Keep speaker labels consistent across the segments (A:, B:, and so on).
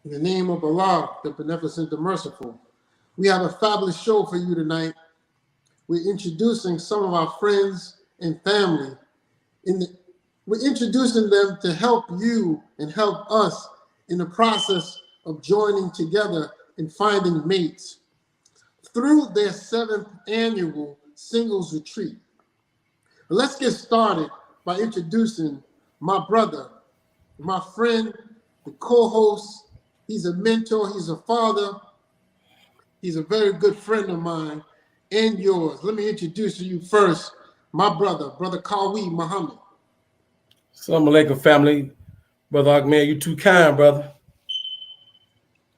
A: In the name of Allah, the Beneficent, the Merciful. We have a fabulous show for you tonight. We're introducing some of our friends and family. We're introducing them to help you and help us in the process of joining together and finding mates through their 7th annual singles retreat. Let's get started by introducing my brother, my friend, the co-host. He's a mentor, he's a father, he's a very good friend of mine and yours. Let me introduce you first, my brother, Brother Kawi Muhammad.
B: Assalamu alaikum, family. Brother Ahmed, you too kind, brother.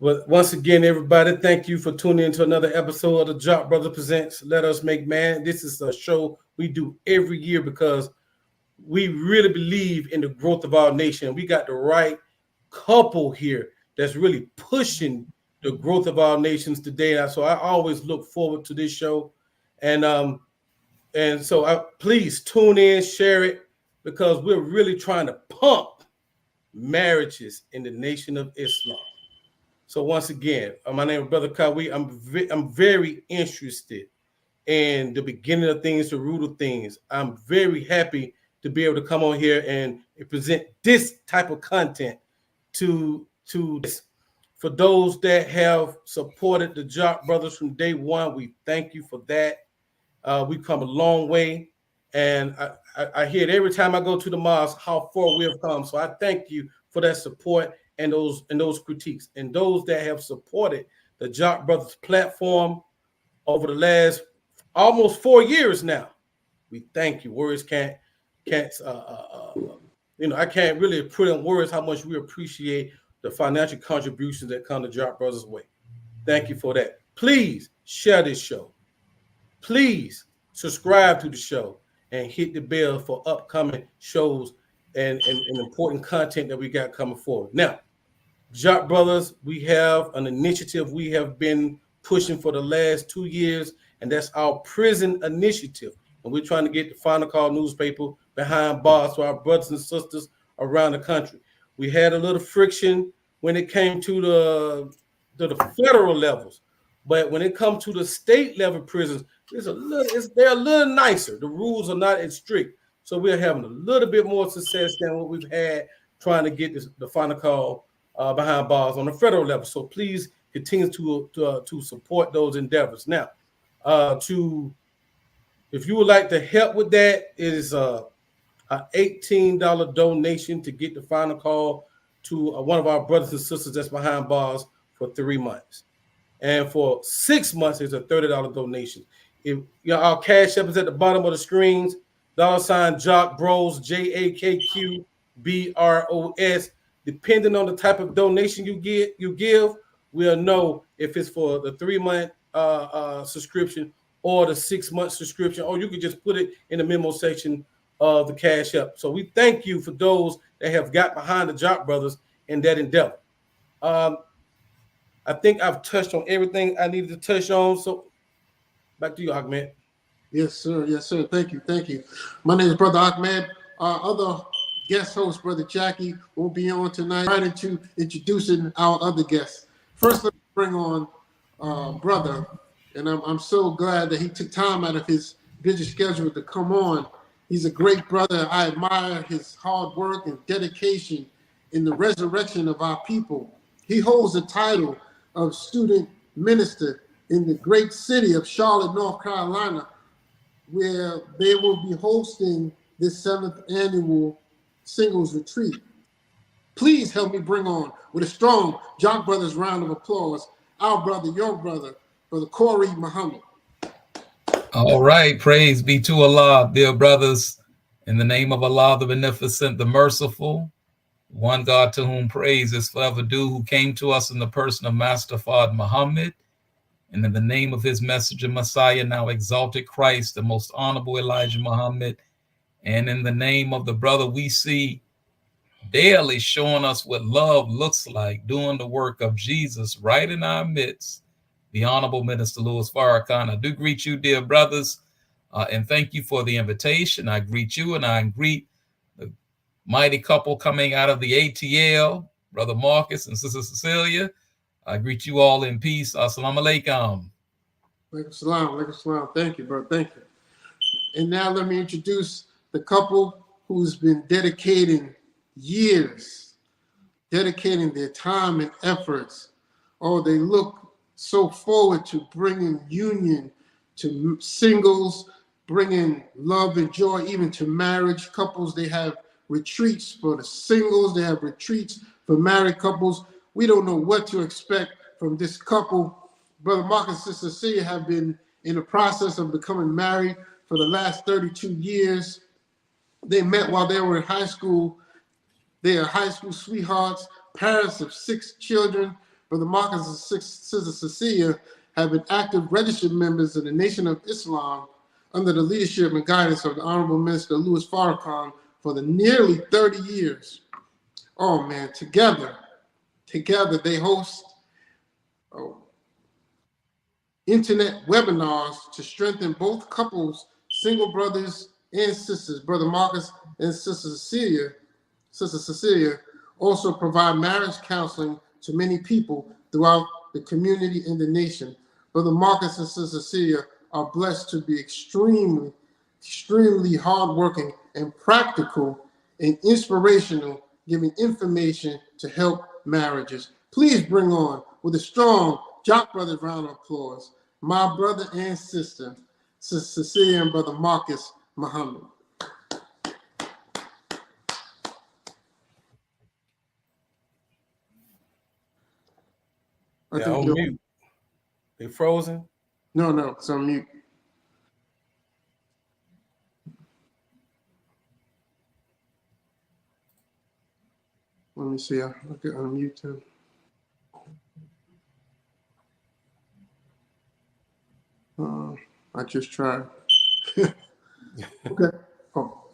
B: But once again, everybody, thank you for tuning into another episode of the Jock Brother Presents Let Us Make Man. This is a show we do every year because we really believe in the growth of our nation. We got the right couple here that's really pushing the growth of our nations today. So I always look forward to this show. And so please tune in, share it, because we're really trying to pump marriages in the Nation of Islam. So once again, my name is Brother Kawi. I'm very interested in the beginning of things, the root of things. I'm very happy to be able to come on here and present this type of content to this. For those that have supported the Jock Brothers from day one, we thank you for that. We've come a long way, and I hear it every time I go to the mosque how far we have come. So I thank you for that support and those critiques, and those that have supported the Jock Brothers platform over the last almost 4 years now. We thank you. Words can't I can't really put in words how much we appreciate the financial contributions that come to Jock Brothers' way. Thank you for that. Please share this show. Please subscribe to the show and hit the bell for upcoming shows and important content that we got coming forward. Now, Jock Brothers, we have an initiative we have been pushing for the last 2 years, and that's our prison initiative. And we're trying to get the Final Call newspaper behind bars to our brothers and sisters around the country. We had a little friction when it came to the federal levels, but when it comes to the state level prisons, they're a little nicer. The rules are not as strict, so we're having a little bit more success than what we've had trying to get the Final Call behind bars on the federal level. So please continue to support those endeavors. Now, if you would like to help with that, it is an $18 donation to get the Final Call to one of our brothers and sisters that's behind bars for 3 months. And for 6 months, it's a $30 donation. Our cash app is at the bottom of the screens. $ Jock Bros, JAKQBROS. Depending on the type of donation you give, we'll know if it's for the 3 month subscription or the 6 month subscription, or you can just put it in the memo section of the cash app. So we thank you for those that have got behind the Jock Brothers in that endeavor. I think I've touched on everything I needed to touch on. So back to you, Ahmed.
A: Yes, sir. Yes, sir. Thank you. Thank you. My name is Brother Ahmed. Our other guest host, Brother Jackie, will be on tonight. Right into introducing our other guests. First, let's bring on Brother, and I'm so glad that he took time out of his busy schedule to come on. He's a great brother. I admire his hard work and dedication in the resurrection of our people. He holds the title of student minister in the great city of Charlotte, North Carolina, where they will be hosting this 7th annual singles retreat. Please help me bring on, with a strong Jock Brothers round of applause, our brother, your brother, Brother Corey Muhammad.
C: All right, praise be to Allah, dear brothers, in the name of Allah, the Beneficent, the Merciful, one God to whom praise is forever due, who came to us in the person of Master Fard Muhammad, and in the name of his messenger Messiah, now exalted Christ, the most honorable Elijah Muhammad, and in the name of the brother we see daily showing us what love looks like, doing the work of Jesus right in our midst, the Honorable Minister Louis Farrakhan. I do greet you, dear brothers, and thank you for the invitation. I greet you, and I greet the mighty couple coming out of the ATL, Brother Marcus and Sister Cecilia. I greet you all in peace. Assalamu alaikum.
A: Alaikum salam, alaikum salam. Thank you, bro. Thank you. And now let me introduce the couple who's been dedicating years, dedicating their time and efforts. Oh, they look so forward to bringing union to singles, bringing love and joy even to marriage couples. They have retreats for the singles. They have retreats for married couples. We don't know what to expect from this couple. Brother Marcus and Sister Cecilia have been in the process of becoming married for the last 32 years. They met while they were in high school. They are high school sweethearts, parents of 6 children. Brother Marcus and Sister Cecilia have been active registered members of the Nation of Islam under the leadership and guidance of the Honorable Minister Louis Farrakhan for the nearly 30 years. Oh man, together they host internet webinars to strengthen both couples, single brothers and sisters. Brother Marcus and Sister Cecilia also provide marriage counseling to many people throughout the community and the nation. Brother Marcus and Sister Cecilia are blessed to be extremely hardworking and practical and inspirational, giving information to help marriages. Please bring on, with a strong Jock Brothers round of applause, my brother and sister, Sister Cecilia and Brother Marcus Muhammad.
B: They're on mute. They frozen?
A: No, it's on mute. Let me see. I can unmute him. I just tried. Okay. Oh.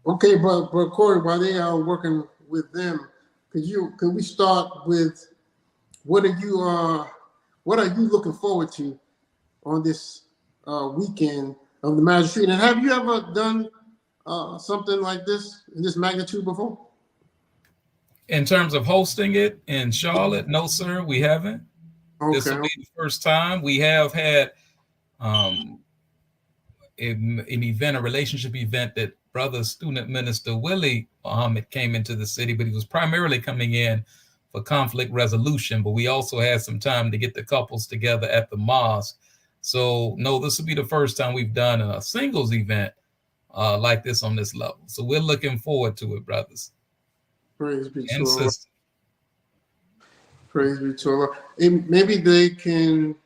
A: Okay, but Corey, while they are working with them, could we start with what are you looking forward to on this weekend of the marriage retreat? And have you ever done something like this in this magnitude before?
C: In terms of hosting it in Charlotte, no, sir, we haven't. Okay. This will be the first time. We have had an event, a relationship event that Brother Student Minister Willie Muhammad came into the city, but he was primarily coming in for conflict resolution. But we also had some time to get the couples together at the mosque. So no, this will be the first time we've done a singles event like this on this level. So we're looking forward to it, brothers.
A: Praise be to Allah. Praise be to Allah. Maybe they can.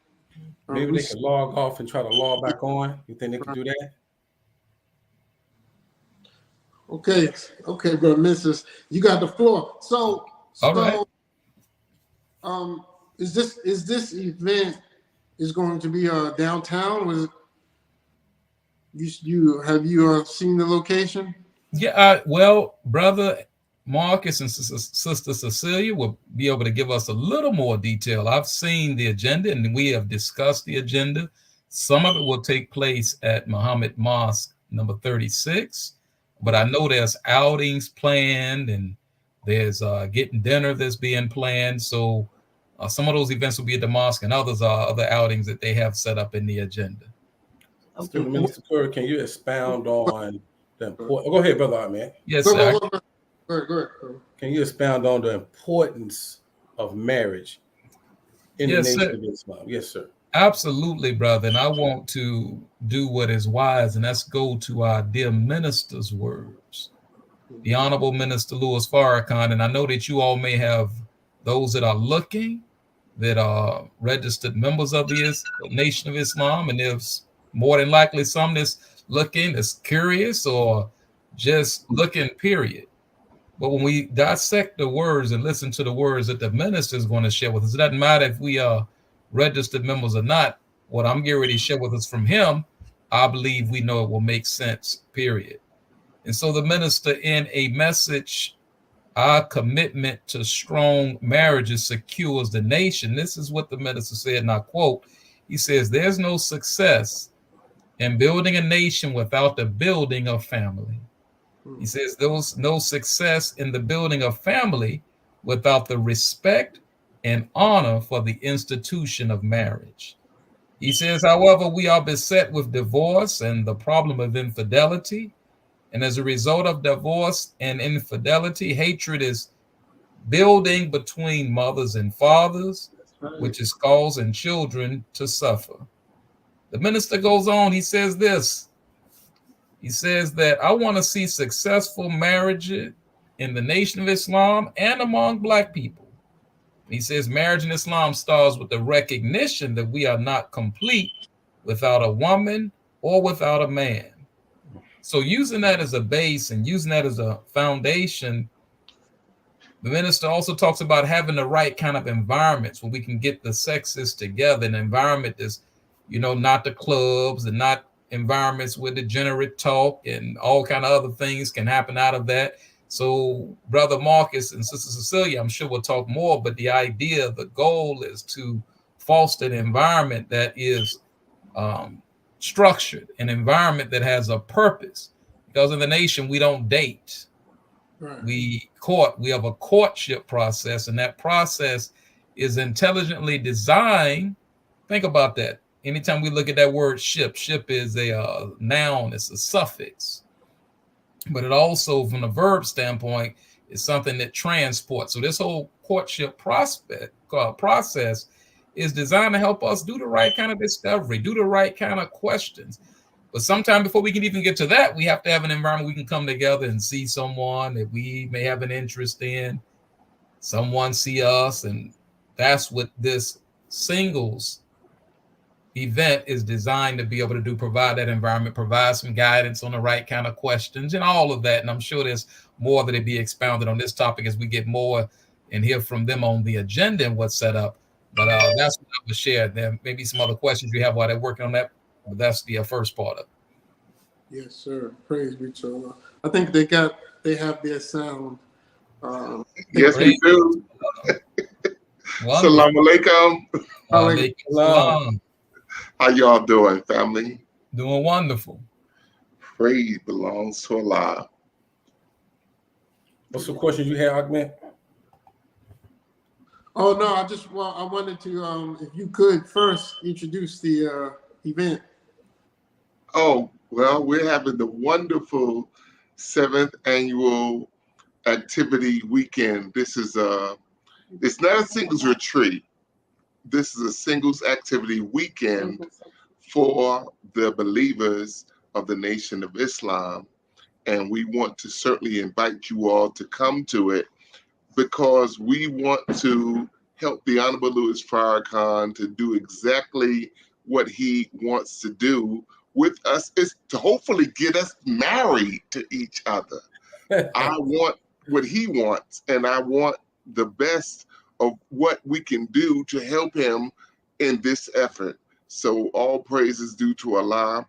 B: Maybe they can log off and try to log back on. You think they can do that?
A: Okay, brother, Mrs. You got the floor. So,
C: right.
A: Is this event is going to be downtown? Have you seen the location?
C: Yeah, well, Brother Marcus and Sister Cecilia will be able to give us a little more detail. I've seen the agenda and we have discussed the agenda. Some of it will take place at Muhammad Mosque number 36, but I know there's outings planned and there's getting dinner that's being planned. So some of those events will be at the mosque and others are other outings that they have set up in the agenda.
B: Okay. Minister Curry, can you expound on the important? Go ahead, Brother Ahmed.
C: Yes, sir.
A: Go ahead.
B: Can you expound on the importance of marriage in the Nation of Islam? Yes, sir.
C: Absolutely, brother. And I want to do what is wise, and that's go to our dear minister's words, the Honorable Minister Louis Farrakhan. And I know that you all may have those that are looking, that are registered members of the Nation of Islam, and there's more than likely some that's looking, that's curious, or just looking, period. But when we dissect the words and listen to the words that the minister is going to share with us, it doesn't matter if we are registered members or not. What I'm getting ready to share with us from him, I believe we know it will make sense, period. And so the minister, in a message, our commitment to strong marriages secures the nation. This is what the minister said, and I quote, he says, "There's no success in building a nation without the building of family. He says there's no success in the building of family without the respect and honor for the institution of marriage. He says, however, we are beset with divorce and the problem of infidelity. And as a result of divorce and infidelity, hatred is building between mothers and fathers, which is causing children to suffer. The minister goes on, he says this. He says that I want to see successful marriage in the Nation of Islam and among Black people. He says marriage in Islam starts with the recognition that we are not complete without a woman or without a man. So using that as a base and using that as a foundation, the minister also talks about having the right kind of environments where we can get the sexes together, an environment that's, not the clubs and not environments where degenerate talk and all kind of other things can happen out of that. So Brother Marcus and Sister Cecilia, I'm sure we'll talk more, but the idea, the goal is to foster an environment that is structured, an environment that has a purpose. Because in the nation, we don't date. Right. We have a courtship process, and that process is intelligently designed. Think about that. Anytime we look at that word ship is a noun, it's a suffix. But it also, from a verb standpoint, is something that transports. So this whole courtship process is designed to help us do the right kind of discovery, do the right kind of questions. But sometime before we can even get to that, we have to have an environment we can come together and see someone that we may have an interest in, someone see us. And that's what this singles event is designed to be able to do, provide that environment, provide some guidance on the right kind of questions and all of that. And I'm sure there's more that it be expounded on this topic as we get more and hear from them on the agenda and what's set up. But that's what I would share. There may be some other questions you have while they're working on that, but that's the first part of it.
A: Yes, sir. Praise be to Allah. I think they have their sound.
D: Yes, we do. Salam alaikum.
C: Salam.
D: How y'all doing, family?
C: Doing wonderful.
D: Praise belongs to Allah.
B: What's the question you have, Ahmed?
A: Oh no, I wanted to if you could first introduce the event.
D: Oh, well, we're having the wonderful 7th annual activity weekend. This is it's not a singles retreat. This is a singles activity weekend for the believers of the Nation of Islam. And we want to certainly invite you all to come to it because we want to help the Honorable Louis Farrakhan to do exactly what he wants to do with us, is to hopefully get us married to each other. I want what he wants, and I want the best of what we can do to help him in this effort. So all praise is due to Allah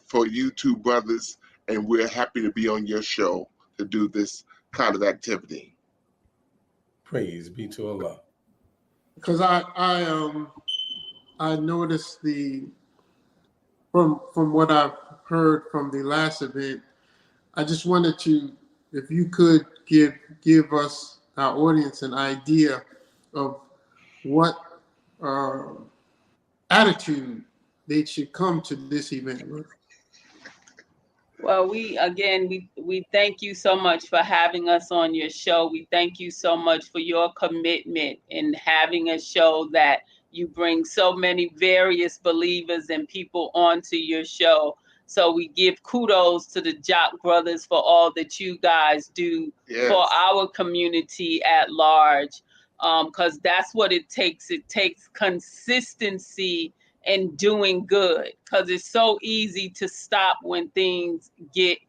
D: for you two brothers, and we're happy to be on your show to do this kind of activity.
B: Praise be to Allah.
A: Because I noticed from what I've heard from the last event, I just wanted to, if you could give us, our audience, an idea of what attitude they should come to this event with.
E: Well, we thank you so much for having us on your show. We thank you so much for your commitment in having a show that you bring so many various believers and people onto your show. So we give kudos to the Jock Brothers for all that you guys do for our community at large, because that's what it takes. It takes consistency in doing good, because it's so easy to stop when things get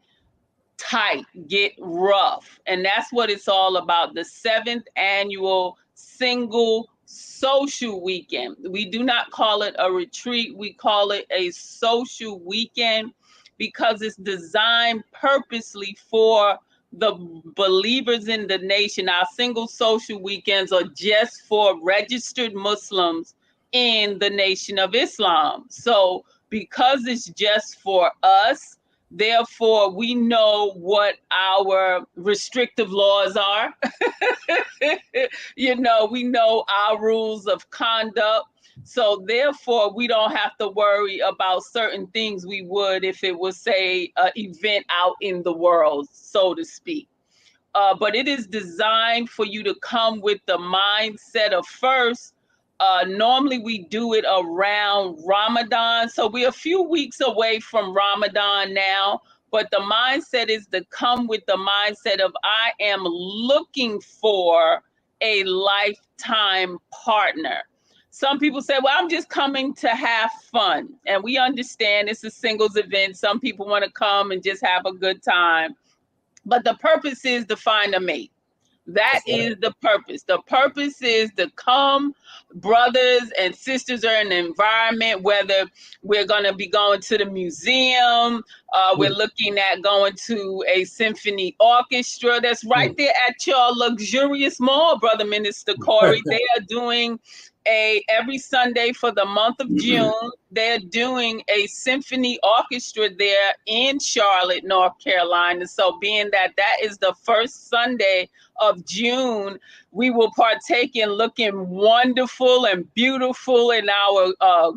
E: tight, get rough. And that's what it's all about. The 7th annual single social weekend. We do not call it a retreat. We call it a social weekend because it's designed purposely for the believers in the nation. Our single social weekends are just for registered Muslims in the Nation of Islam. So because it's just for us, Therefore, we know what our restrictive laws are. You know, we know our rules of conduct. So therefore, we don't have to worry about certain things we would if it was, say, an event out in the world, so to speak. But it is designed for you to come with the mindset of first. Normally we do it around Ramadan. So we're a few weeks away from Ramadan now, but the mindset is to come with the mindset of I am looking for a lifetime partner. Some people say, well, I'm just coming to have fun. And we understand it's a singles event. Some people want to come and just have a good time. But the purpose is to find a mate. That is the purpose. The purpose is to come, brothers and sisters are in an environment, whether we're going to be going to the museum, we're looking at going to a symphony orchestra that's right there at your luxurious mall, Brother Minister Corey. They are doing every Sunday for the month of June, they're doing a symphony orchestra there in Charlotte, North Carolina. So being that is the first Sunday of June, we will partake in looking wonderful and beautiful in our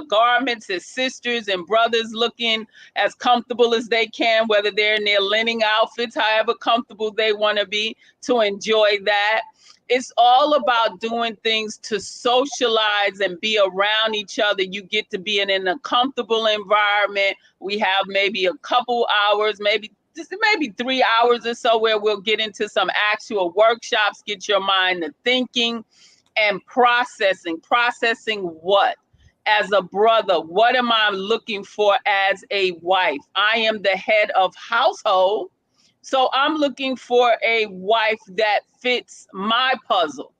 E: garments as sisters and brothers, looking as comfortable as they can, whether they're in their linen outfits, however comfortable they want to be, to enjoy that. It's all about doing things to socialize and be around each other. You get to be in a comfortable environment. We have maybe a couple hours, maybe 3 hours or so, where we'll get into some actual workshops, get your mind to thinking and processing. Processing what? As a brother, what am I looking for as a wife? I am the head of household. So I'm looking for a wife that fits my puzzle.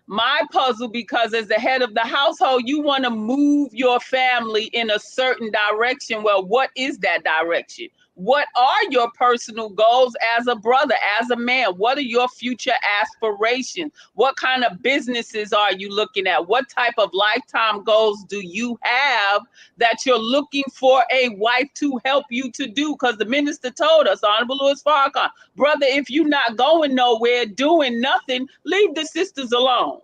E: My puzzle, because as the head of the household, you want to move your family in a certain direction. Well, what is that direction? What are your personal goals as a brother, as a man? What are your future aspirations? What kind of businesses are you looking at? What type of lifetime goals do you have that you're looking for a wife to help you to do? Because the minister told us, Honorable Louis Farrakhan, brother, if you're not going nowhere, doing nothing, leave the sisters alone.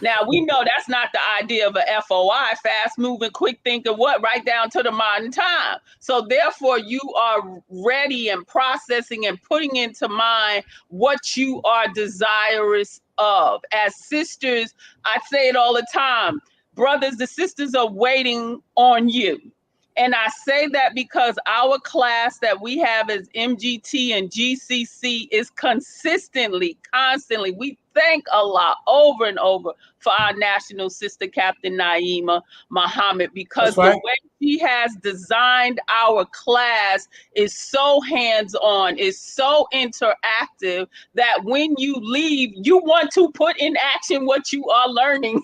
E: Now, we know that's not the idea of a FOI, fast moving, quick thinking, right down to the modern time. So therefore, you are ready and processing and putting into mind what you are desirous of. As sisters, I say it all the time, brothers, the sisters are waiting on you. And I say that because our class that we have as MGT and GCC is constantly, we thank Allah over and over for our national sister, Captain Naima Muhammad, because the way she has designed our class is so hands-on, is so interactive that when you leave, you want to put in action what you are learning.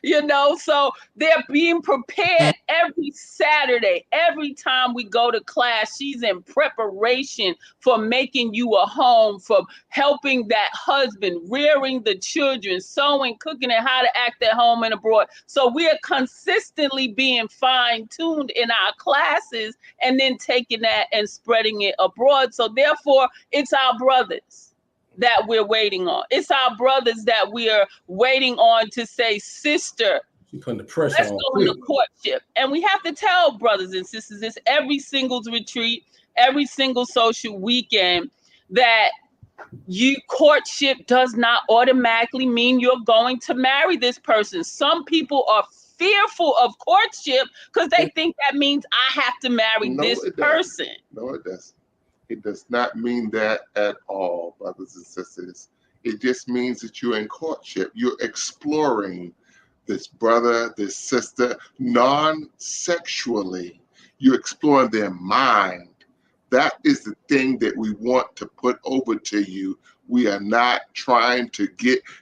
E: You know, so they're being prepared every Saturday. Every time we go to class, she's in preparation for making you a home, for helping that husband, rearing the children, sewing, cooking, and how to act at home and abroad. So we are consistently being fine-tuned in our classes and then taking that and spreading it abroad. So therefore, it's our brothers that we're waiting on. It's our brothers that we are waiting on to say, sister,
B: putting the pressure
E: let's
B: on
E: go into courtship. And we have to tell brothers and sisters this every singles retreat, every single social weekend, that courtship does not automatically mean you're going to marry this person. Some people are fearful of courtship because they think that means I have to marry this person.
D: No, it doesn't. It does not mean that at all, brothers and sisters. It just means that you're in courtship. You're exploring this brother, this sister, non-sexually. You're exploring their mind. That is the thing that we want to put over to you. We are not trying to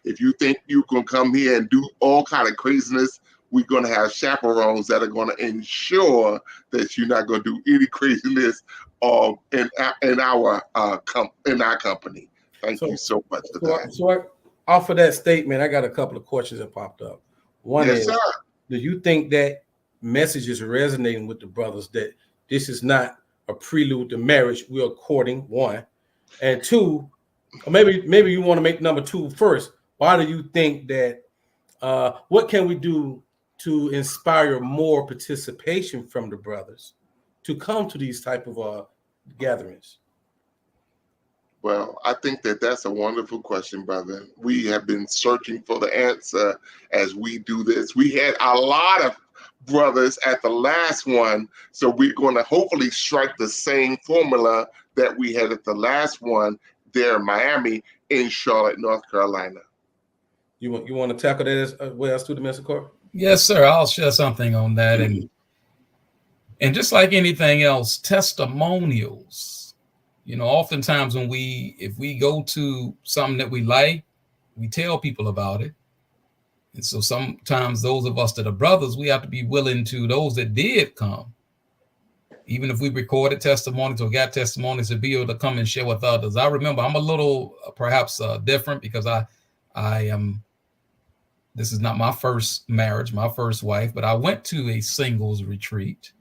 D: if you think you can come here and do all kind of craziness, we're going to have chaperones that are going to ensure that you're not going to do any craziness in our company. Thank you so much for that.
B: So off of that statement, I got a couple of questions that popped up. One is, do you think that message is resonating with the brothers that this is not a prelude to marriage. We are courting, one. And two, or maybe you want to make number two first. Why do you think that, what can we do to inspire more participation from the brothers to come to these type of gatherings?
D: Well, I think that that's a wonderful question, brother. We have been searching for the answer as we do this. We had a lot of brothers at the last one, so we're going to hopefully strike the same formula that we had at the last one there in Miami, in Charlotte, North Carolina.
B: You want to tackle that as well, Student Minister Court?
C: Yes, sir. I'll share something on that. And just like anything else, testimonials. You know, oftentimes if we go to something that we like, we tell people about it. And so sometimes those of us that are brothers, we have to be willing to, those that did come, even if we recorded testimonies or got testimonies, to be able to come and share with others. I remember I'm a little perhaps different because I am, this is not my first marriage, my first wife, but I went to a singles retreat.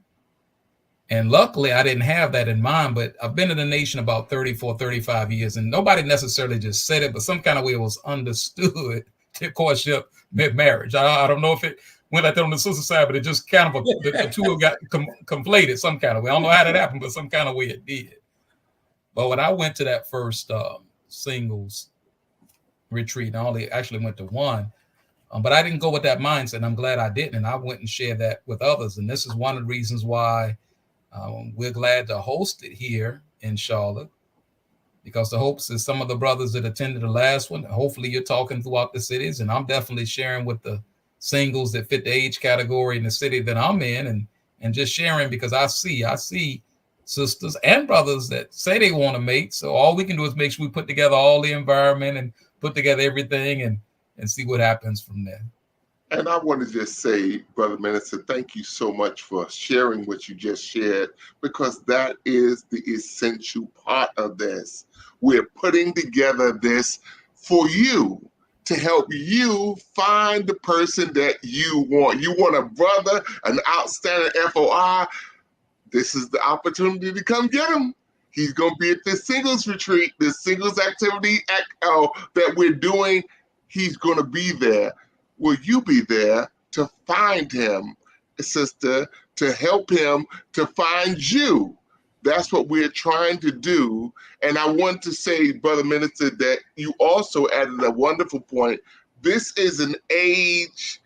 C: And luckily, I didn't have that in mind, but I've been in the nation about 34, 35 years, and nobody necessarily just said it, but some kind of way it was understood that courtship meant marriage. I don't know if it went like that on the sister side, but it just kind of, the two got conflated some kind of way. I don't know how that happened, but some kind of way it did. But when I went to that first singles retreat, I only actually went to one, but I didn't go with that mindset, and I'm glad I didn't, and I went and shared that with others. And this is one of the reasons why we're glad to host it here in Charlotte, because the hopes is some of the brothers that attended the last one, hopefully you're talking throughout the cities, and I'm definitely sharing with the singles that fit the age category in the city that I'm in, and just sharing because I see sisters and brothers that say they want to mate. So all we can do is make sure we put together all the environment and put together everything and see what happens from there.
D: And I want to just say, Brother Minister, thank you so much for sharing what you just shared, because that is the essential part of this. We're putting together this for you, to help you find the person that you want. You want a brother, an outstanding FOI, this is the opportunity to come get him. He's going to be at this singles retreat, this singles activity that we're doing. He's going to be there. Will you be there to find him, sister, to help him to find you? That's what we're trying to do. And I want to say, Brother Minister, that you also added a wonderful point. This is an age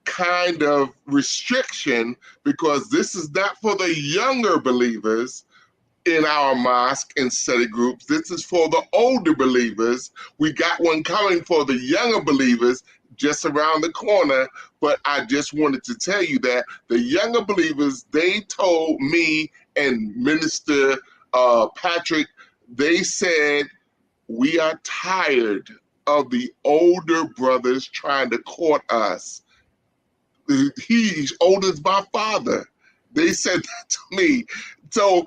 D: kind of restriction, because this is not for the younger believers in our mosque and study groups. This is for the older believers. We got one coming for the younger believers just around the corner, but I just wanted to tell you that the younger believers, they told me and Minister Patrick, they said, we are tired of the older brothers trying to court us. He's older than my father. They said that to me. So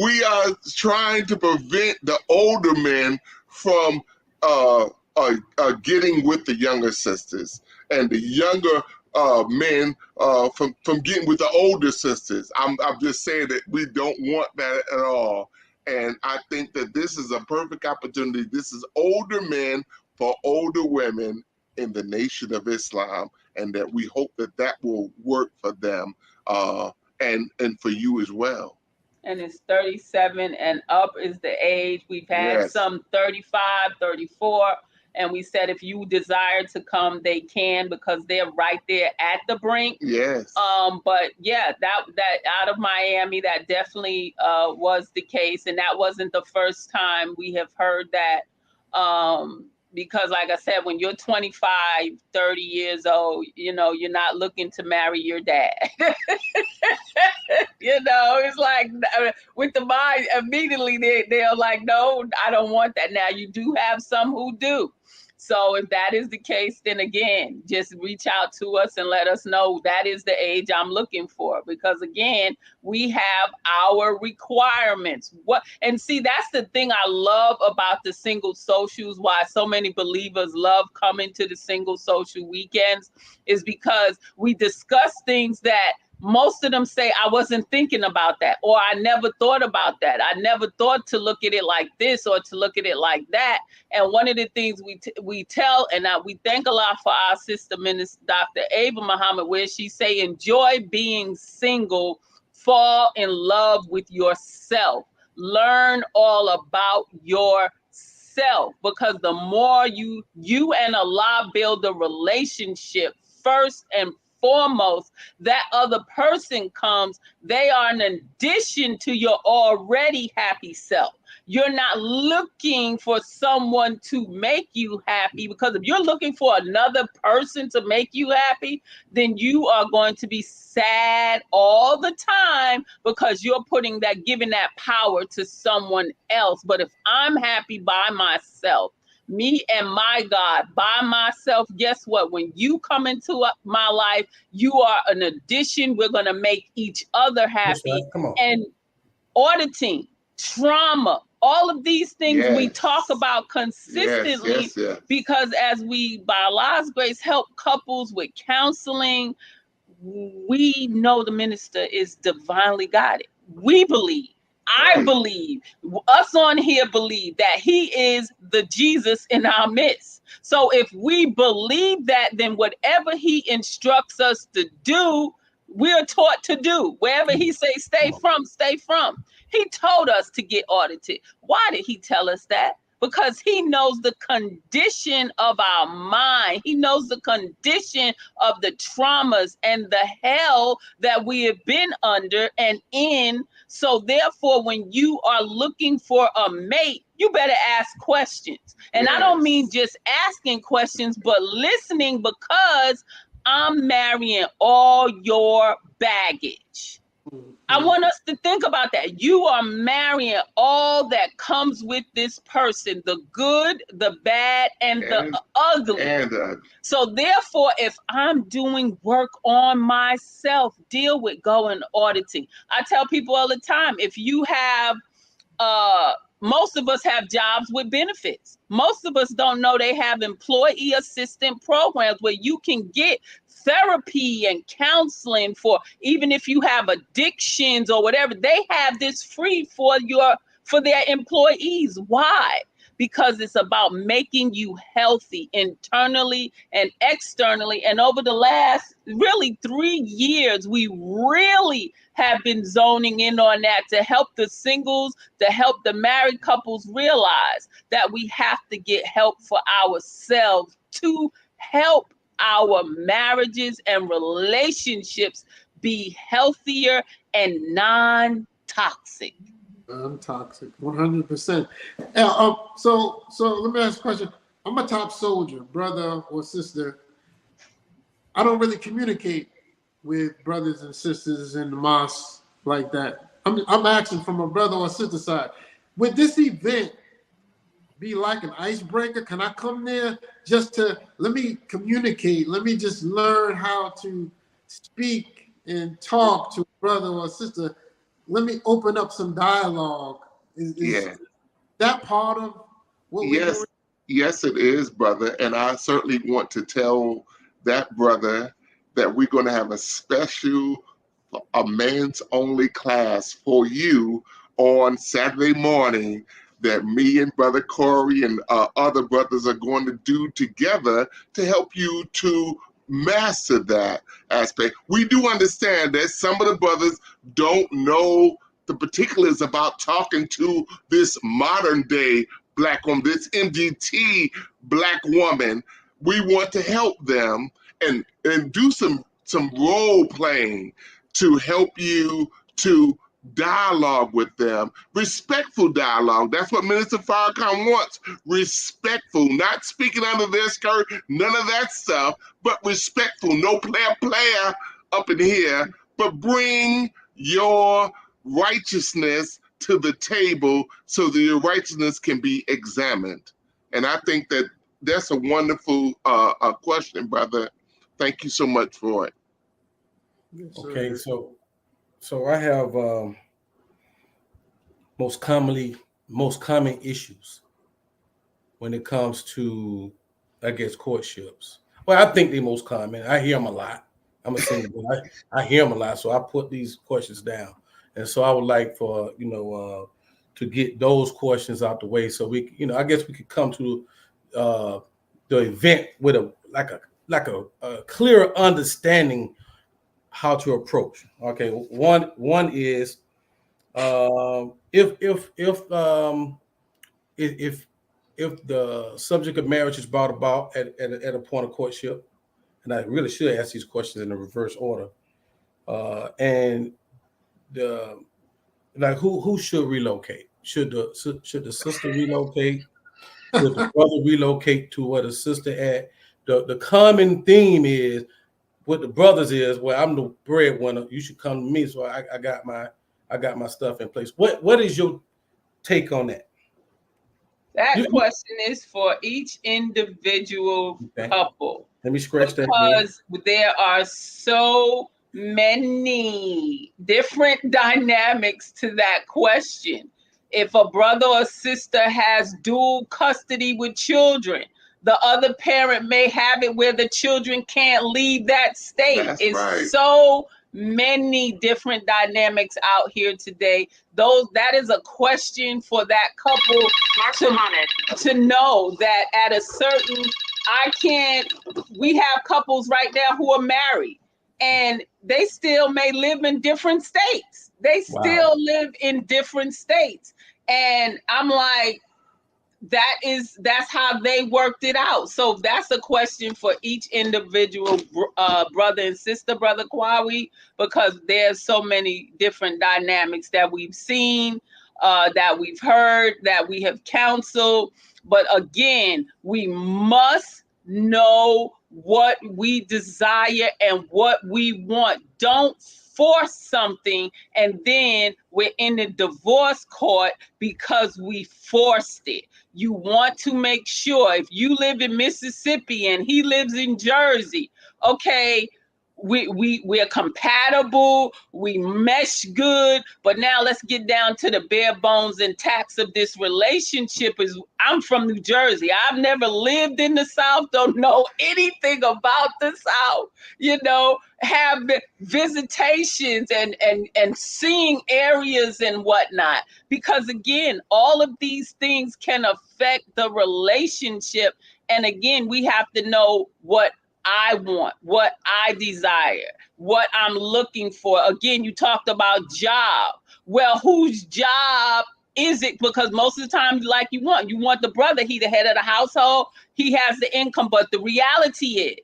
D: we are trying to prevent the older men from getting with the younger sisters, and the younger men from getting with the older sisters. I'm just saying that we don't want that at all. And I think that this is a perfect opportunity. This is older men for older women in the Nation of Islam, and that we hope that that will work for them and for you as well.
E: And it's 37 and up is the age. We've had some 35, 34. And we said if you desire to come, they can, because they're right there at the brink.
D: Yes.
E: But yeah, that out of Miami, that definitely was the case. And that wasn't the first time we have heard that. Because like I said, when you're 25, 30 years old, you know, you're not looking to marry your dad. You know, it's like with the mind, immediately they're like, no, I don't want that. Now, you do have some who do. So if that is the case, then again, just reach out to us and let us know that is the age I'm looking for. Because again, we have our requirements. And see, that's the thing I love about the single socials, why so many believers love coming to the single social weekends, is because we discuss things that most of them say, I wasn't thinking about that, or I never thought about that. I never thought to look at it like this or to look at it like that. And one of the things we tell, and we thank a lot for our sister minister, Dr. Ava Muhammad, where she say, enjoy being single, fall in love with yourself, learn all about yourself, because the more you and Allah build a relationship, first and foremost, that other person comes, they are an addition to your already happy self. You're not looking for someone to make you happy, because if you're looking for another person to make you happy, then you are going to be sad all the time, because you're giving that power to someone else. But if I'm happy by myself, me and my God by myself, guess what? When you come into my life, you are an addition. We're going to make each other happy.
B: Right. Come on.
E: And auditing, trauma, all of these things we talk about consistently, because as we, by Allah's grace, help couples with counseling, we know the minister is divinely guided. We believe. I believe, us on here believe that he is the Jesus in our midst. So if we believe that, then whatever he instructs us to do, we're taught to do. Wherever he say stay from, stay from. He told us to get audited. Why did he tell us that? Because he knows the condition of our mind. He knows the condition of the traumas and the hell that we have been under and in. So therefore, when you are looking for a mate, you better ask questions. And I don't mean just asking questions, but listening, because I'm marrying all your baggage. I want us to think about that. You are marrying all that comes with this person, the good, the bad, and the ugly. So therefore, if I'm doing work on myself, deal with going auditing. I tell people all the time, if you have, most of us have jobs with benefits. Most of us don't know they have employee assistant programs where you can get therapy and counseling for, even if you have addictions or whatever, they have this free for their employees. Why? Because it's about making you healthy internally and externally. And over the last really 3 years, we really have been zoning in on that to help the singles, to help the married couples realize that we have to get help for ourselves to help our marriages and relationships be healthier and non-toxic.
A: Non-toxic, 100%. So let me ask a question. I'm a top soldier, brother or sister. I don't really communicate with brothers and sisters in the mosque like that. I'm asking from a brother or sister side. Would this event be like an icebreaker? Can I come there just to let me communicate? Let me just learn how to speak and talk to a brother or sister. Let me open up some dialogue. Is that part of what we're doing?
D: Yes, it is, brother. And I certainly want to tell that brother that we're going to have a special, a men's only class for you on Saturday morning that me and Brother Corey and other brothers are going to do together to help you to master that aspect. We do understand that some of the brothers don't know the particulars about talking to this modern day Black woman, this MGT Black woman. We want to help them and do some role playing to help you to dialogue with them, respectful dialogue. That's what Minister Farrakhan wants. Respectful, not speaking under their skirt, none of that stuff, but respectful. No player up in here, but bring your righteousness to the table so that your righteousness can be examined. And I think that that's a wonderful question, brother. Thank you so much for it.
A: Yes, sir.
B: Okay, so I have most common issues when it comes to, I guess, courtships. Well, I think they're most common. I hear them a lot. I'm a single boy. I hear them a lot, so I put these questions down. And so I would like for to get those questions out the way, so we, I guess we could come to the event with a clear understanding how to approach. Okay, one is if the subject of marriage is brought about at a point of courtship, and I really should ask these questions in the reverse order, and the who should relocate? Should the sister relocate? Should the brother relocate to where the sister at? The common theme is what the brothers is, well, I'm the breadwinner. You should come to me, so I got my stuff in place. What is your take on that?
E: That question is for each individual couple.
B: Let me scratch that.
E: Because there are so many different dynamics to that question. If a brother or sister has dual custody with children, the other parent may have it where the children can't leave that state.
D: That's right.
E: So many different dynamics out here today. That is a question for that couple to know that at a certain, we have couples right now who are married and they still may live in different states. They still live in different states. And I'm like, that's how they worked it out. So that's a question for each individual brother and sister, Brother Kwawi, because there's so many different dynamics that we've seen, that we've heard, that we have counseled. But again, we must know what we desire and what we want. Don't force something and then we're in the divorce court because we forced it. You want to make sure if you live in Mississippi and he lives in Jersey, okay, we're compatible, we mesh good, but now let's get down to the bare bones and tax of this relationship. Is I'm from New Jersey. I've never lived in the South, don't know anything about the South, have visitations and seeing areas and whatnot. Because again, all of these things can affect the relationship. And again, we have to know what I want, what I desire, what I'm looking for. Again, you talked about job. Well, whose job is it? Because most of the time, like you want the brother, he the head of the household, he has the income. But the reality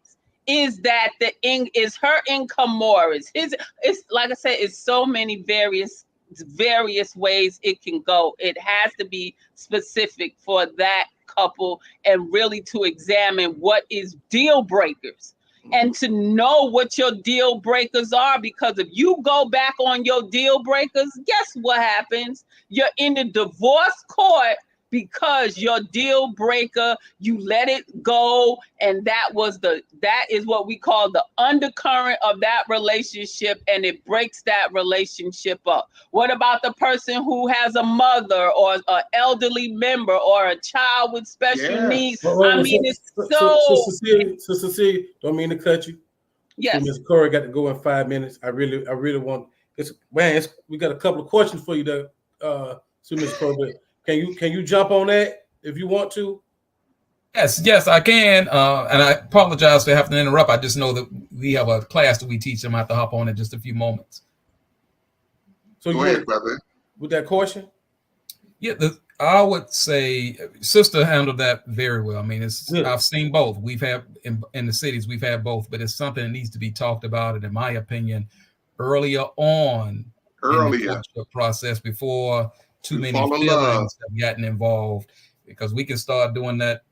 E: is that is her income more? Is his? It's like I said, it's so many various ways it can go. It has to be specific for that couple and really to examine what is deal breakers and to know what your deal breakers are, because if you go back on your deal breakers, guess what happens? You're in the divorce court because your deal breaker, you let it go, and that is what we call the undercurrent of that relationship, and it breaks that relationship up. What about the person who has a mother or an elderly member or a child with special needs?
B: Sister Cecilia, don't mean to cut you.
E: Yes.
B: Ms. Corey got to go in 5 minutes. I really want we got a couple of questions for you to Ms. Corey. Can you jump on that if you want to?
C: Yes, I can. And I apologize for having to interrupt. I just know that we have a class that we teach them. I have to hop on in just a few moments.
B: So
D: go ahead, brother.
B: With that question?
C: Yeah, I would say sister handled that very well. I mean, I've seen both. We've had in the cities, we've had both, but it's something that needs to be talked about. And in my opinion, earlier in the process before too many feelings have gotten involved, because we can start doing that,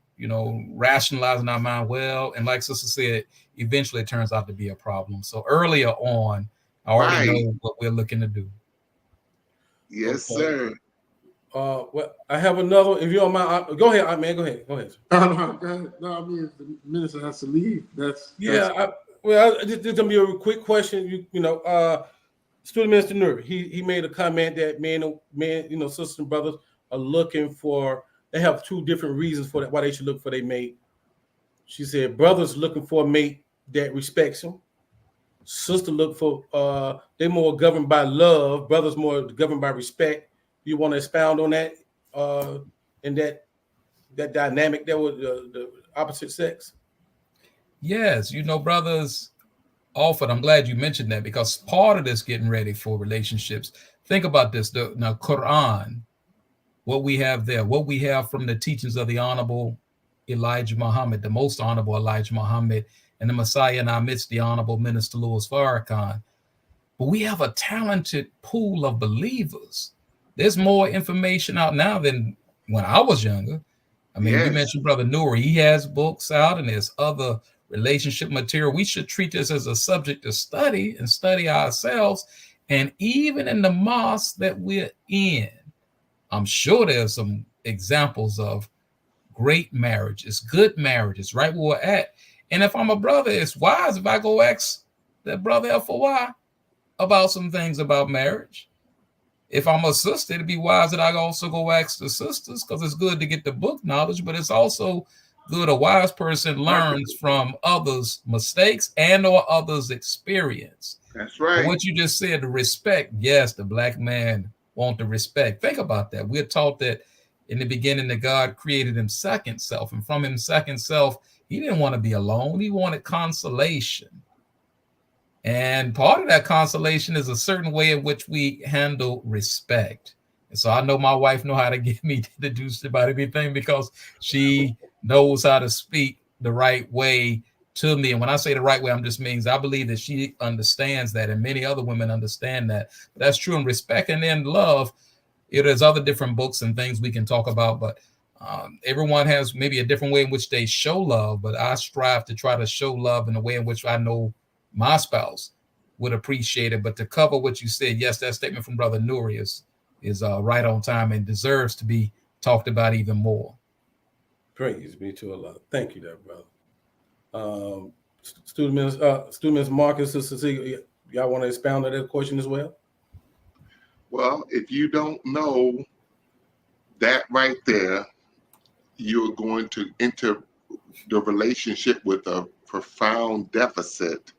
C: rationalizing our mind well. And like Sister said, eventually it turns out to be a problem. So earlier on, I already know what we're looking to do.
D: Yes, sir.
B: Well, I have another. If you don't mind, go ahead, man. Go ahead. Go ahead.
A: No, I mean, if the minister has to leave, that's
B: This gonna be a quick question. Student Minister Nuri, he made a comment that men, sisters and brothers are looking for. They have two different reasons for that why they should look for their mate. She said, brothers looking for a mate that respects them. Sister look for they more governed by love. Brothers more governed by respect. You want to expound on that? In that dynamic there with the opposite sex?
C: Yes, brothers often, I'm glad you mentioned that, because part of this getting ready for relationships, think about this. Now, Quran, what we have there, what we have from the teachings of the Honorable Elijah Muhammad, the most Honorable Elijah Muhammad, and the Messiah in our midst, the Honorable Minister Louis Farrakhan. But we have a talented pool of believers. There's more information out now than when I was younger. I mean, You mentioned Brother Nuri. He has books out, and there's other relationship material. We should treat this as a subject to study and study ourselves. And even in the mosque that we're in, I'm sure there's some examples of great marriages, good marriages, right where we're at. And if I'm a brother, it's wise if I go ask that brother FOI about some things about marriage. If I'm a sister, it'd be wise that I also go ask the sisters, because it's good to get the book knowledge, but it's also good a wise person learns from others' mistakes and or others' experience.
D: That's right.
C: But what you just said, the respect, yes, the black man want the respect. Think about that. We're taught that in the beginning that God created him second self, and from him second self, he didn't want to be alone. He wanted consolation. And part of that consolation is a certain way in which we handle respect. And so I know my wife know how to get me introduced about everything, because she knows how to speak the right way to me. And when I say the right way, I'm just means I believe that she understands that, and many other women understand that. But that's true in respect. And then love, there's other different books and things we can talk about, but everyone has maybe a different way in which they show love. But I strive to try to show love in a way in which I know my spouse would appreciate it. But to cover what you said, yes, that statement from Brother Nuri is right on time and deserves to be talked about even more.
B: Praise be to Allah. Thank you, there, brother. Student Minister Marcus, Sister Cecilia, y'all want to expound on that question as well?
D: Well, if you don't know that right there, you're going to enter the relationship with a profound deficit.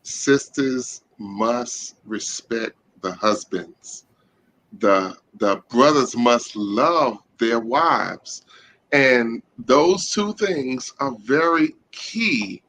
D: Sisters must respect the husbands. The brothers must love their wives. And those two things are very key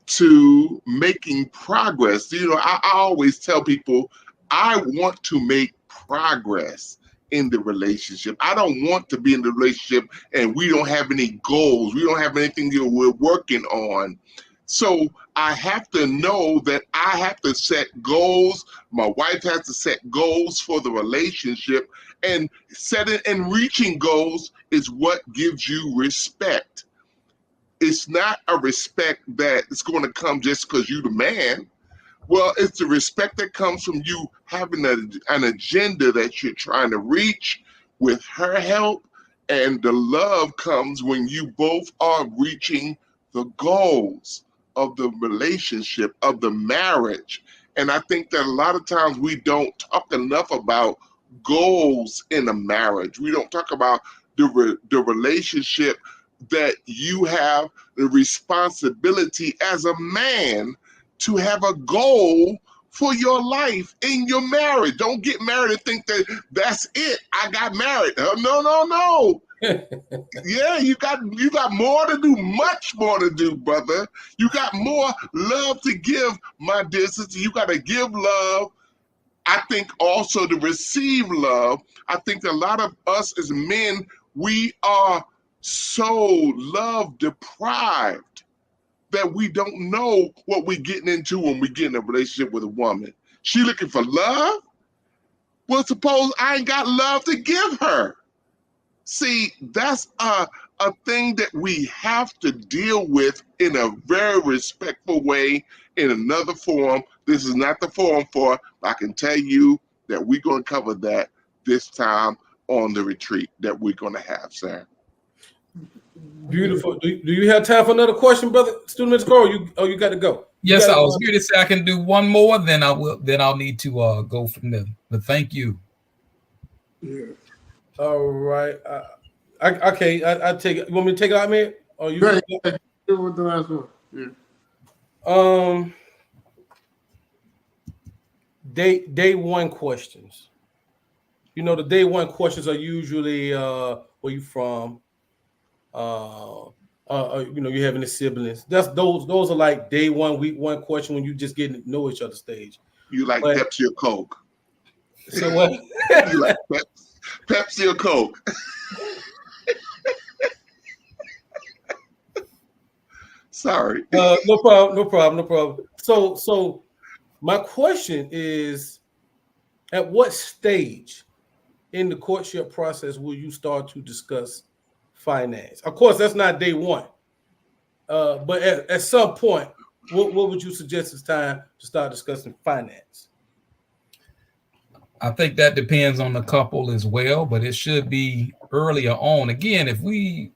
D: to making progress. I always tell people, I want to make progress in the relationship. I don't want to be in the relationship and we don't have any goals. We don't have anything that we're working on. So I have to know that I have to set goals. My wife has to set goals for the relationship, and setting and reaching goals is what gives you respect. It's not a respect that it's going to come just because you're the man. Well, it's the respect that comes from you having an agenda that you're trying to reach with her help. And the love comes when you both are reaching the goals of the relationship, of the marriage. And I think that a lot of times we don't talk enough about goals in a marriage. We don't talk about the relationship that you have the responsibility as a man to have a goal for your life in your marriage. Don't get married and think that that's it. I got married. No. Yeah, you got more to do, much more to do, brother. You got more love to give, my dear sister. You got to give love. I think also to receive love. I think a lot of us as men, we are so love deprived that we don't know what we're getting into when we get in a relationship with a woman. She looking for love? Well, suppose I ain't got love to give her. See, that's a thing that we have to deal with in a very respectful way in another forum. This is not the forum for it. I can tell you that we're going to cover that this time on the retreat that we're going to have, sir.
B: Beautiful. Do you have time for another question, brother? Student Mr. Cole, you got to go.
C: Yes, I was here to say I can do one more, then I'll need to go from there. But thank you.
A: Yeah.
B: All right. I take it. You want me to take it out, man? Or you?
A: Right. With the last one. Yeah.
B: Day one questions. You know, the day one questions are usually where you from? You know, you having the siblings. Those are like day one, week one question when you just getting to know each other stage.
D: You like Pepsi or Coke?
B: So what?
D: You like Pepsi or Coke? Sorry.
B: No problem. So my question is, at what stage in the courtship process will you start to discuss finance? Of course, that's not day one. But at some point, what would you suggest is time to start discussing finance?
C: I think that depends on the couple as well, but it should be earlier on. Again, if we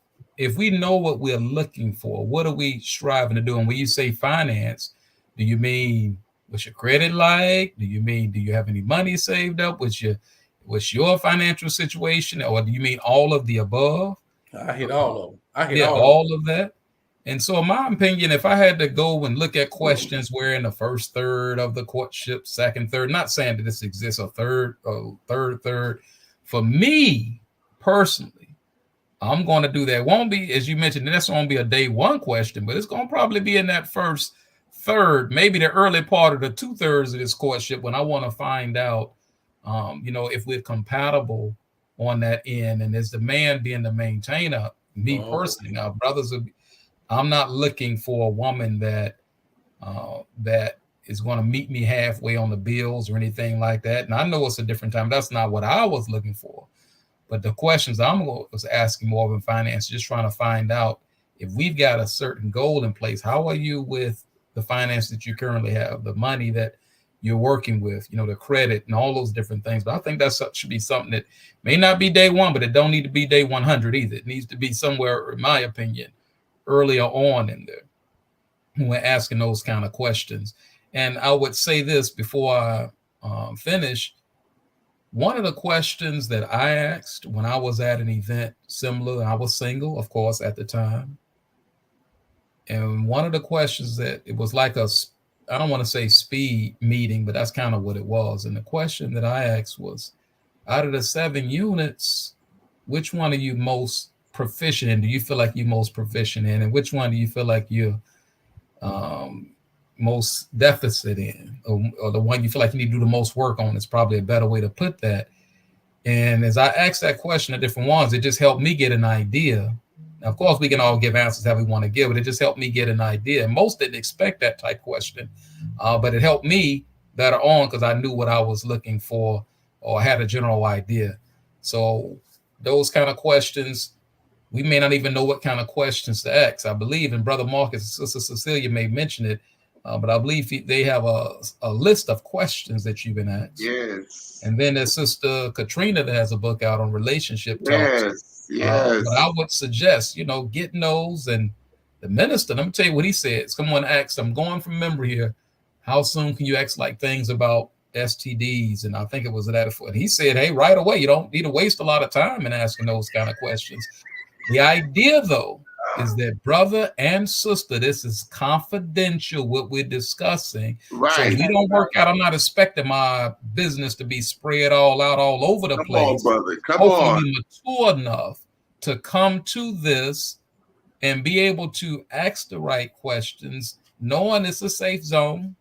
C: know what we're looking for, what are we striving to do? And when you say finance, do you mean what's your credit like? Do you have any money saved up? What's your financial situation? Or do you mean all of the above?
B: I hit all of them.
C: all of that. And so, in my opinion, if I had to go and look at questions where in the first third of the courtship, second third, not saying that this exists, a third, for me personally, I'm going to do that. It won't be, as you mentioned, that's going to be a day one question, but it's going to probably be in that first third, maybe the early part of the 2/3 of this courtship when I want to find out, if we're compatible on that end. And as the man being the maintainer, me personally, now brothers, I'm not looking for a woman that is going to meet me halfway on the bills or anything like that. And I know it's a different time. That's not what I was looking for. But the questions was asking more in finance, just trying to find out if we've got a certain goal in place. How are you with the finance that you currently have, the money that you're working with, the credit and all those different things. But I think that should be something that may not be day one, but it don't need to be day 100 either. It needs to be somewhere, in my opinion, earlier on in there when we're asking those kind of questions. And I would say this before I finish. One of the questions that I asked when I was at an event similar, I was single, of course, at the time. And one of the questions that it was like I don't want to say speed meeting, but that's kind of what it was. And the question that I asked was, out of the 7 units, which one are you most proficient in? Do you feel like you're most proficient in? And which one do you feel like you're most deficit in? Or the one you feel like you need to do the most work on is probably a better way to put that. And as I asked that question of different ones, it just helped me get an idea. Now, of course, we can all give answers how we want to give, but it just helped me get an idea. And most didn't expect that type question, but it helped me better on because I knew what I was looking for or had a general idea. So those kind of questions, we may not even know what kind of questions to ask. I believe, and Brother Marcus and Sister Cecilia may mention it, but I believe they have a list of questions that you can ask.
D: Yes.
C: And then there's Sister Katrina that has a book out on relationship talks.
D: Yes. Yes.
C: But I would suggest, getting those. And the minister, let me tell you what he said. Someone asked, I'm going from memory here, how soon can you ask like things about STDs? And I think it was that. And he said, hey, right away, you don't need to waste a lot of time in asking those kind of questions. The idea, though, is that brother and sister, this is confidential what we're discussing.
D: Right.
C: So if we don't work out, I'm not expecting my business to be spread all out all over the place.
D: Come on, brother. Come
C: Hopefully
D: on.
C: be mature enough to come to this and be able to ask the right questions, knowing it's a safe zone,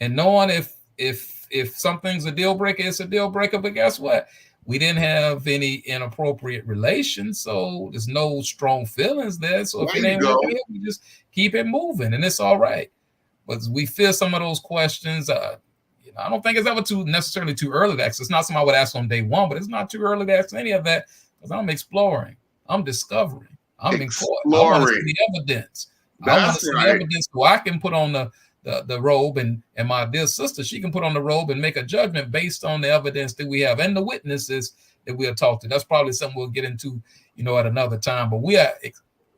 C: and knowing if something's a deal breaker, it's a deal breaker. But guess what? We didn't have any inappropriate relations, so there's no strong feelings there. So if it ain't working, we just keep it moving, and it's all right. But we feel some of those questions. I don't think it's ever necessarily too early to ask. It's not something I would ask on day one, but it's not too early to ask any of that because I'm exploring, I'm discovering, I'm in court. I want to see the evidence. I want to see the evidence so I can put on the robe, and my dear sister, she can put on the robe and make a judgment based on the evidence that we have and the witnesses that we'll talk to. That's probably something we'll get into, at another time. But we are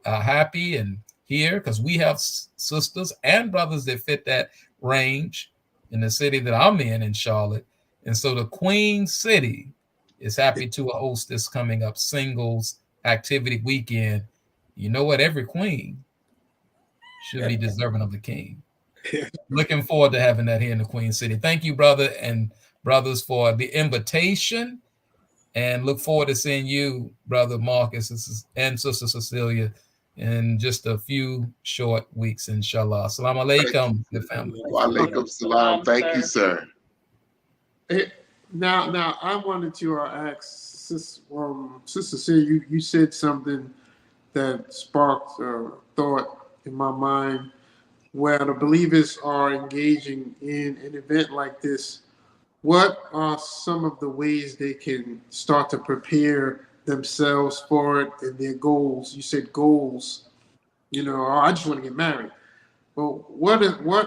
C: happy and here because we have sisters and brothers that fit that range in the city that I'm in Charlotte. And so the Queen City is happy to host this coming up singles activity weekend. You know what? Every queen should be deserving of the king. Looking forward to having that here in the Queen City. Thank you, brother and brothers, for the invitation, and look forward to seeing you, brother Marcus and sister Cecilia, in just a few short weeks, inshallah. Assalamu alaikum, good family.
D: Wa alaikum salam. Thank you, sir.
A: Now, I wanted to ask Sister Cecilia, you said something that sparked thought in my mind. Where the believers are engaging in an event like this, what are some of the ways they can start to prepare themselves for it and their goals? You said goals, I just want to get married. Well, what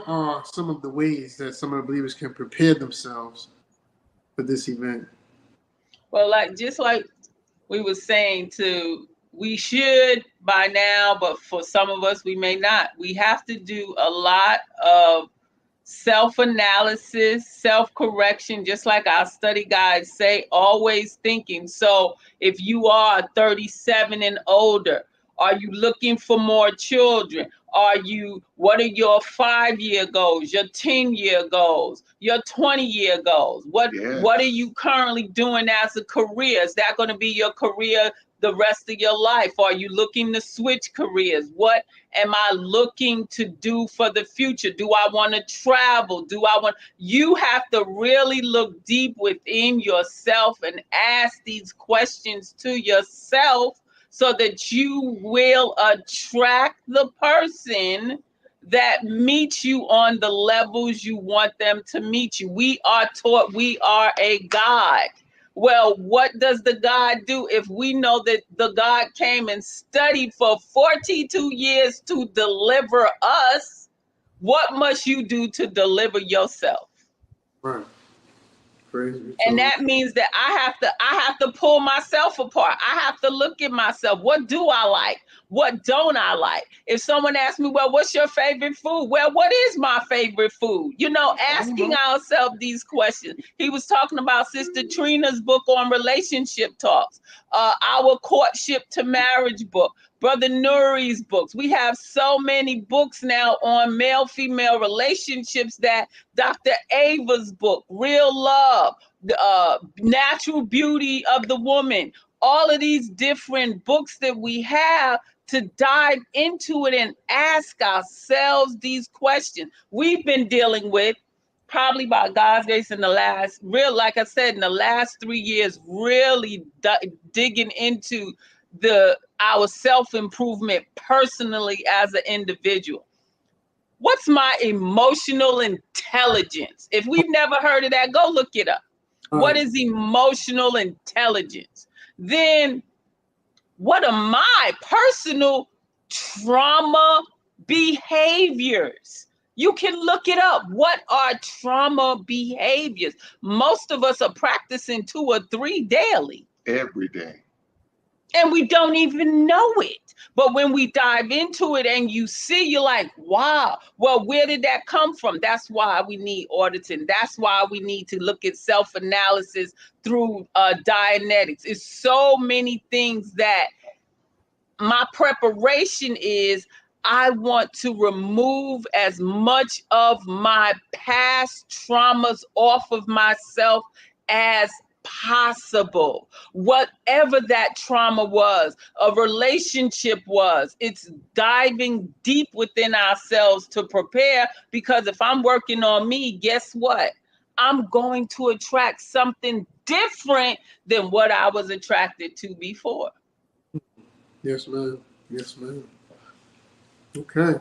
A: are some of the ways that some of the believers can prepare themselves for this event?
E: Well, just like we were saying we should by now, but for some of us, we may not. We have to do a lot of self-analysis, self-correction, just like our study guides say, always thinking. So if you are 37 and older, are you looking for more children? What are your 5-year goals, your 10-year goals, your 20-year goals? What are you currently doing as a career? Is that going to be your career the rest of your life? Are you looking to switch careers? What am I looking to do for the future? Do I want to travel? You have to really look deep within yourself and ask these questions to yourself so that you will attract the person that meets you on the levels you want them to meet you. We are taught we are a God. Well, what does the God do if we know that the God came and studied for 42 years to deliver us? What must you do to deliver yourself?
A: Right.
E: And that means that I have to pull myself apart. I have to look at myself. What do I like? What don't I like? If someone asks me, well, what's your favorite food? Well, what is my favorite food? Asking ourselves these questions. He was talking about Sister Trina's book on relationship talks, our courtship to marriage book, Brother Nuri's books. We have so many books now on male-female relationships, that Dr. Ava's book, Real Love, Natural Beauty of the Woman, all of these different books that we have to dive into it and ask ourselves these questions. We've been dealing with, probably by God's grace, in the last 3 years, really digging into our self-improvement personally as an individual. What's my emotional intelligence? If we've never heard of that, go look it up. What is emotional intelligence? Then what are my personal trauma behaviors? You can look it up. What are trauma behaviors? Most of us are practicing 2 or 3 daily.
D: Every day.
E: And we don't even know it. But when we dive into it and you see, you're like, wow, well, where did that come from? That's why we need auditing. That's why we need to look at self-analysis through Dianetics. It's so many things that my preparation is. I want to remove as much of my past traumas off of myself as possible. Whatever that trauma was, a relationship was, it's diving deep within ourselves to prepare, because if I'm working on me, guess what? I'm going to attract something different than what I was attracted to before.
A: Yes, ma'am. Yes, ma'am. Okay.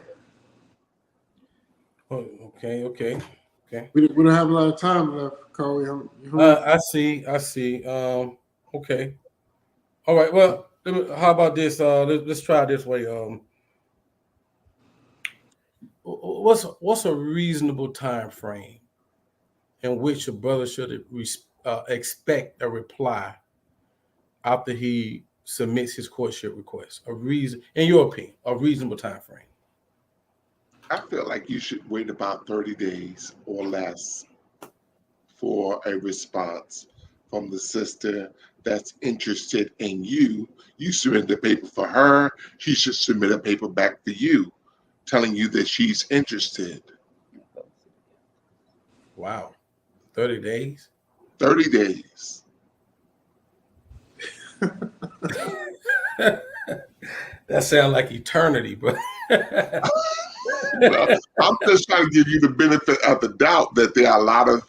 B: Oh, okay.
A: We don't have a lot of time left, Corey.
B: I see. Okay. All right. Well, how about this? Let's try this way. What's a reasonable time frame in which a brother should expect a reply after he submits his courtship request? A reason, in your opinion, a reasonable time frame?
D: I feel like you should wait about 30 days or less for a response from the sister that's interested in you. You submit the paper for her. She should submit a paper back for you, telling you that she's interested.
B: Wow. 30 days?
D: 30 days.
B: That sounds like eternity, bro.
D: Well, I'm just trying to give you the benefit of the doubt that there are a lot of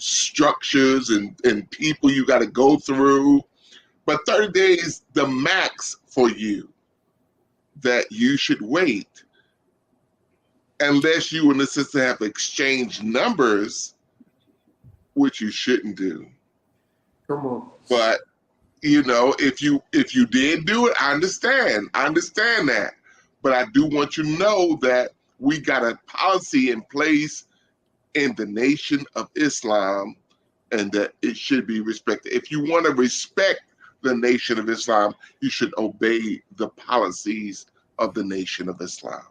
D: structures and people you got to go through. But 30 days, the max for you that you should wait, unless you and the sister have exchanged numbers, which you shouldn't do.
A: Come on.
D: But if you did do it, I understand that. But I do want you to know that we got a policy in place in the Nation of Islam, and that it should be respected. If you want to respect the Nation of Islam, you should obey the policies of the Nation of Islam.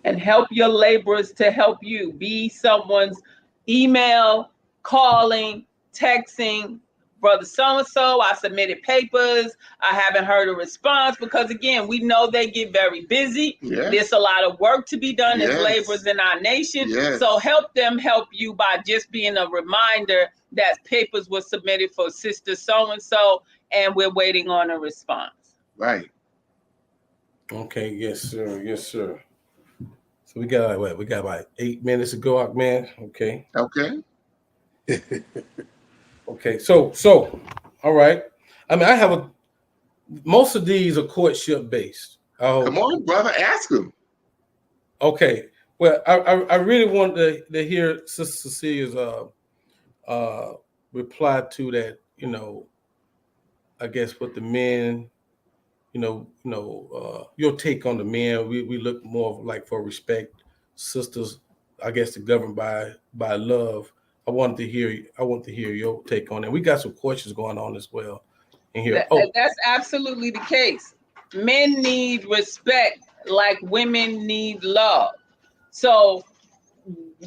E: And help your laborers to help you. Be someone's email, calling, texting. Brother so-and-so, I submitted papers. I haven't heard a response, because again, we know they get very busy.
D: Yes.
E: There's a lot of work to be done
D: Yes.
E: as laborers in our nation.
D: Yes.
E: So help them help you by just being a reminder that papers were submitted for sister so-and-so, and we're waiting on a response.
D: Right.
B: Okay, yes, sir. Yes, sir. So we got about 8 minutes to go out, man. Okay.
D: Okay.
B: Okay. So all right. I mean, most of these are courtship based.
D: Come on, brother, ask him.
B: Okay. Well, I really want to hear Sister Cecilia's reply to that, I guess what the men, your take on the men. We look more like for respect. Sisters, I guess, to govern by love. I want to hear your take on it. We got some questions going on as well in here.
E: That's absolutely the case. Men need respect like women need love. So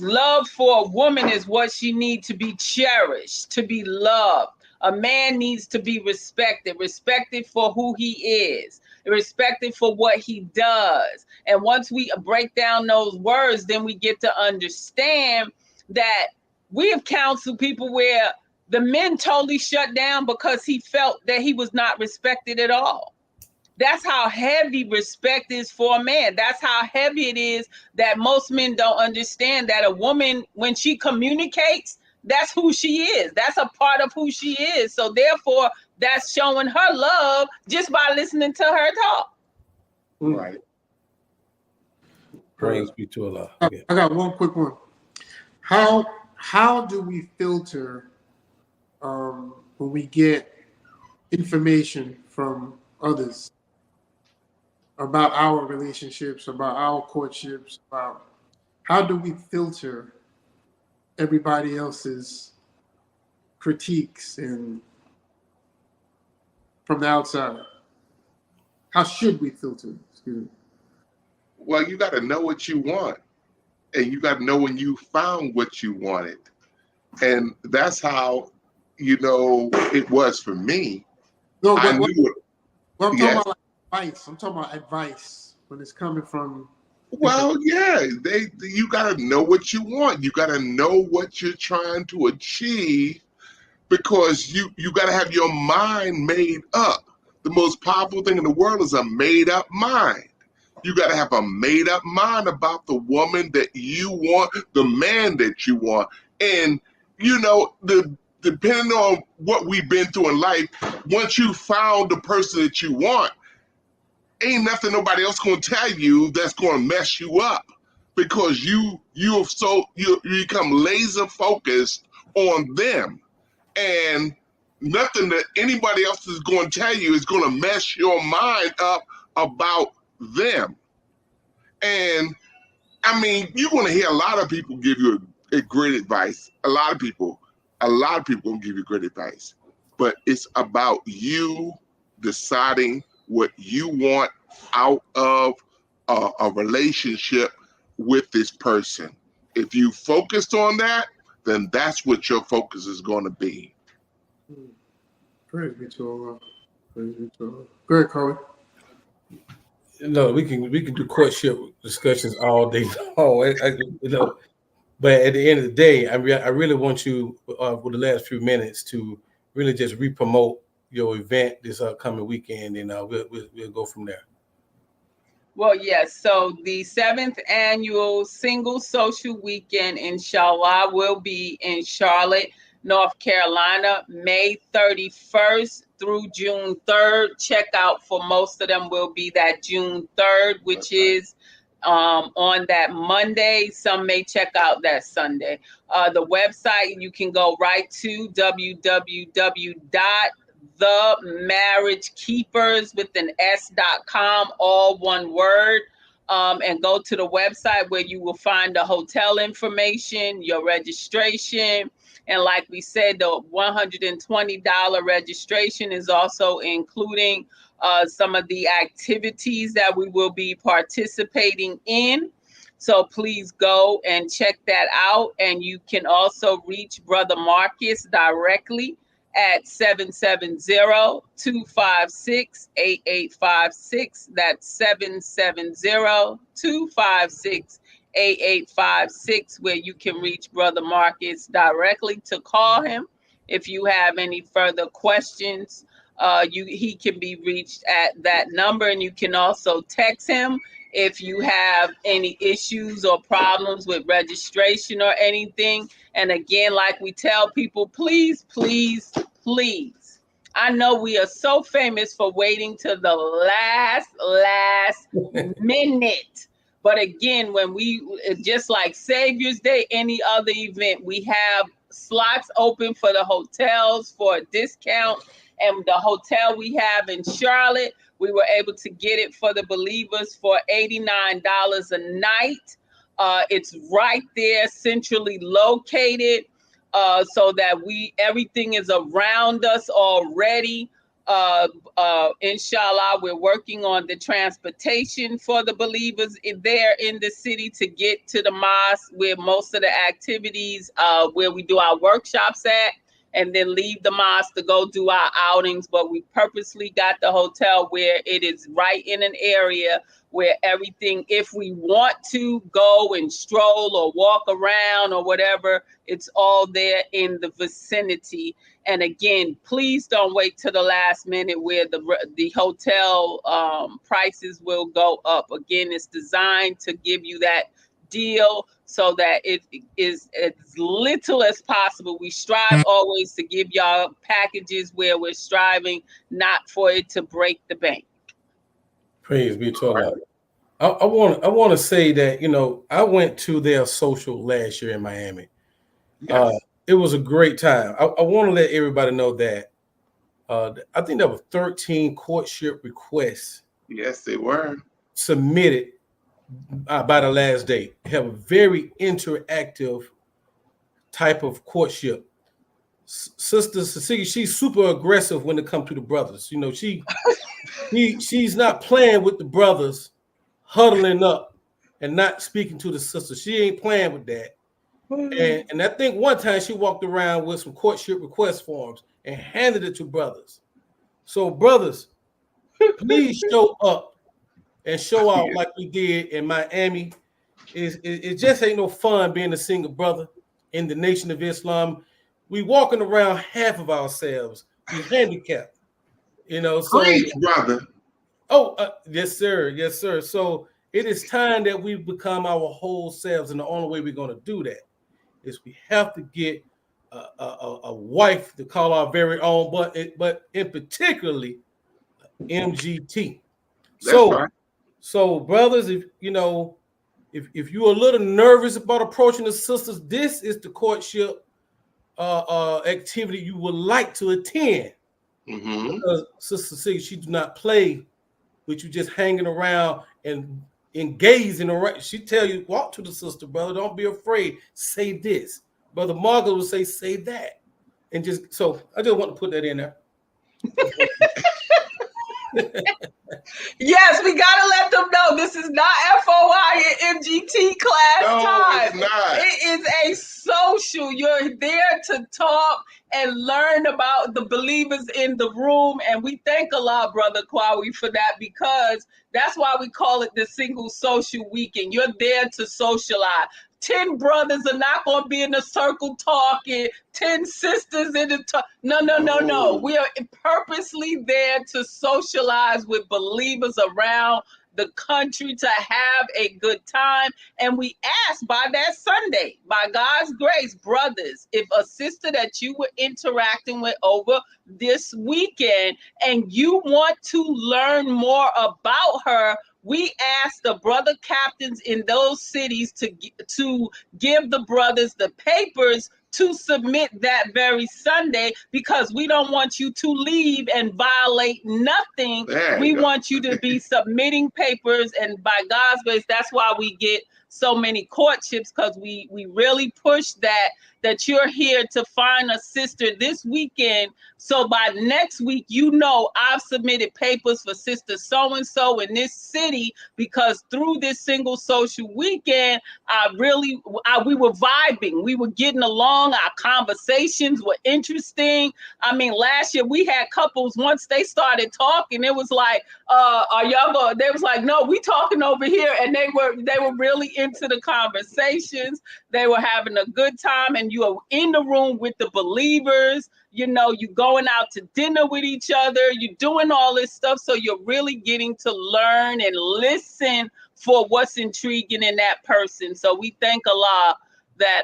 E: love for a woman is what she needs to be cherished, to be loved. A man needs to be respected for who he is, respected for what he does. And once we break down those words, then we get to understand that we have counseled people where the men totally shut down because he felt that he was not respected at all. That's how heavy respect is for a man. That's how heavy it is that most men don't understand that a woman, when she communicates, that's who she is. That's a part of who she is. So therefore, that's showing her love just by listening to her talk.
D: Right.
B: Praise be to Allah.
A: I got one quick one. How do we filter when we get information from others about our relationships, about our courtships, about how do we filter everybody else's critiques and from the outside? How should we filter? Excuse me.
D: Well, you got to know what you want, and you got to know when you found what you wanted. And that's how, it was for me.
A: No,
D: I knew it.
A: Well, I'm talking about advice. I'm talking about advice when it's coming from.
D: Well, yeah, you got to know what you want. You got to know what you're trying to achieve, because you got to have your mind made up. The most powerful thing in the world is a made up mind. You got to have a made up mind about the woman that you want, the man that you want. And, depending on what we've been through in life, once you found the person that you want, ain't nothing nobody else gonna tell you that's gonna mess you up, because you become laser focused on them, and nothing that anybody else is gonna tell you is gonna mess your mind up about them. And I mean, you're gonna hear a lot of people give you a great advice. A lot of people gonna give you great advice. but it's about you deciding what you want out of a relationship with this person. If you focused on that, then that's what your focus is going to be.
A: Praise be to Allah. Praise be to Allah. Go ahead, Corey.
B: No, we can do courtship discussions all day long. But at the end of the day, I really want you for the last few minutes to really just re-promote your event this upcoming weekend, and we'll go from there.
E: Well, yes. So the 7th annual Single Social Weekend, inshallah, will be in Charlotte, North Carolina, May 31st through June 3rd. Checkout for most of them will be that June 3rd, which is on that Monday. Some may check out that Sunday. The website, you can go right to www.themarriagekeepers with an s.com, all one word, and go to the website where you will find the hotel information, your registration. And like we said, the $120 registration is also including some of the activities that we will be participating in. So please go and check that out. And you can also reach Brother Marcus directly at 770-256-8856. That's 770-256-8856, where you can reach Brother Marcus directly to call him. If you have any further questions, he can be reached at that number, and you can also text him if you have any issues or problems with registration or anything. And again, like we tell people, please, please, please. I know we are so famous for waiting to the last minute. But again, when we, just like Savior's Day, any other event, we have slots open for the hotels for a discount. And the hotel we have in Charlotte, we were able to get it for the believers for $89 a night. It's right there, centrally located, so that everything is around us already. Inshallah, we're working on the transportation for the believers there in the city to get to the mosque, where most of the activities, where we do our workshops at, and then leave the mosque to go do our outings. But we purposely got the hotel where it is right in an area where everything, if we want to go and stroll or walk around or whatever, it's all there in the vicinity. And again, please don't wait till the last minute where the hotel prices will go up. Again, it's designed to give you that deal so that it is as little as possible. We strive always to give y'all packages where we're striving not for it to break the bank.
B: Praise be to Allah. I want to say that, I went to their social last year in Miami.
D: Yes.
B: It was a great time. I want to let everybody know that I think there were 13 courtship requests.
D: Yes, they were
B: submitted by the last day. Have a very interactive type of courtship. Sister Cecilia, she's super aggressive when it comes to the brothers. She's not playing with the brothers, huddling up and not speaking to the sister. She ain't playing with that. And I think one time she walked around with some courtship request forms and handed it to brothers. So brothers, please show up and show out like we did in Miami. It just ain't no fun being a single brother in the Nation of Islam. We walking around half of ourselves. We handicapped, So,
D: preach, brother.
B: Yes, sir. Yes, sir. So it is time that we become our whole selves, and the only way we're going to do that is we have to get a wife to call our very own, but in particularly MGT.
D: That's right.
B: So brothers, if you're a little nervous about approaching the sisters, this is the courtship activity you would like to attend.
D: Mm-hmm.
B: Because Sister Cecilia, she do not play with you just hanging around and engaging around. She tell you, walk to the sister, brother. Don't be afraid. Say this. Brother Margaret will say that. And just so I just want to put that in there.
E: Yes, we gotta let them know this is not FOI and MGT class time.
D: It's not.
E: It is a social. You're there to talk and learn about the believers in the room. And we thank Allah, Brother Kwawi, for that, because that's why we call it the Single Social Weekend. You're there to socialize. 10 brothers are not going to be in a circle talking, 10 sisters in the no. We are purposely there to socialize with believers around the country to have a good time. And we ask by that Sunday, by God's grace, brothers, if a sister that you were interacting with over this weekend and you want to learn more about her, we ask the brother captains in those cities to give the brothers the papers to submit that very Sunday, because we don't want you to leave and violate nothing. We want you to be submitting papers, and by God's grace, that's why we get so many courtships, because we really push that you're here to find a sister this weekend. So by next week, I've submitted papers for sister so-and-so in this city, because through this Single Social Weekend, we were vibing. We were getting along. Our conversations were interesting. I mean, last year we had couples, once they started talking, it was like, are y'all going? They was like, no, we talking over here. And they were really into the conversations. They were having a good time, and you are in the room with the believers. You going out to dinner with each other. You're doing all this stuff. So you're really getting to learn and listen for what's intriguing in that person. So we thank Allah that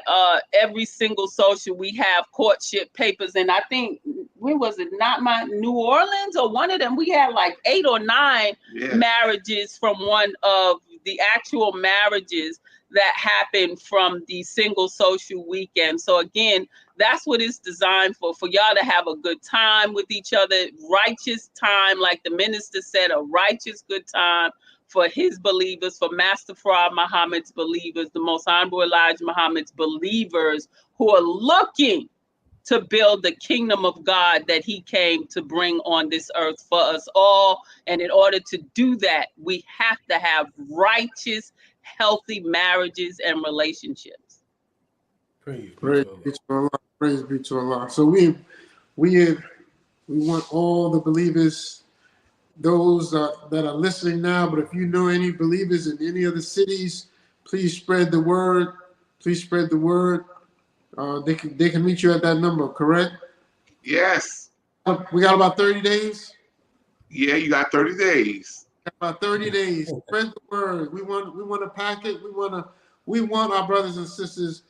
E: every single social we have courtship papers. And I think, when was it? Not my New Orleans or one of them, we had like 8 or 9 marriages from one of the actual marriages that happened from the Single Social Weekend. So again, that's what it's designed for y'all to have a good time with each other, righteous time, like the minister said, a righteous good time for his believers, for Master Farad Muhammad's believers, the Most Honorable Elijah Muhammad's believers, who are looking to build the kingdom of God that he came to bring on this earth for us all. And in order to do that, we have to have righteous, healthy marriages and relationships.
A: Praise be to Allah. Praise be to Allah. So we want all the believers, those that are listening now, but if you know any believers in any other cities, please spread the word. Please spread the word. They can reach you at that number, correct?
D: Yes.
A: We got about 30 days.
D: Yeah, you got 30 days.
A: About 30 days. Spread the word. We want to pack it. We want our brothers and sisters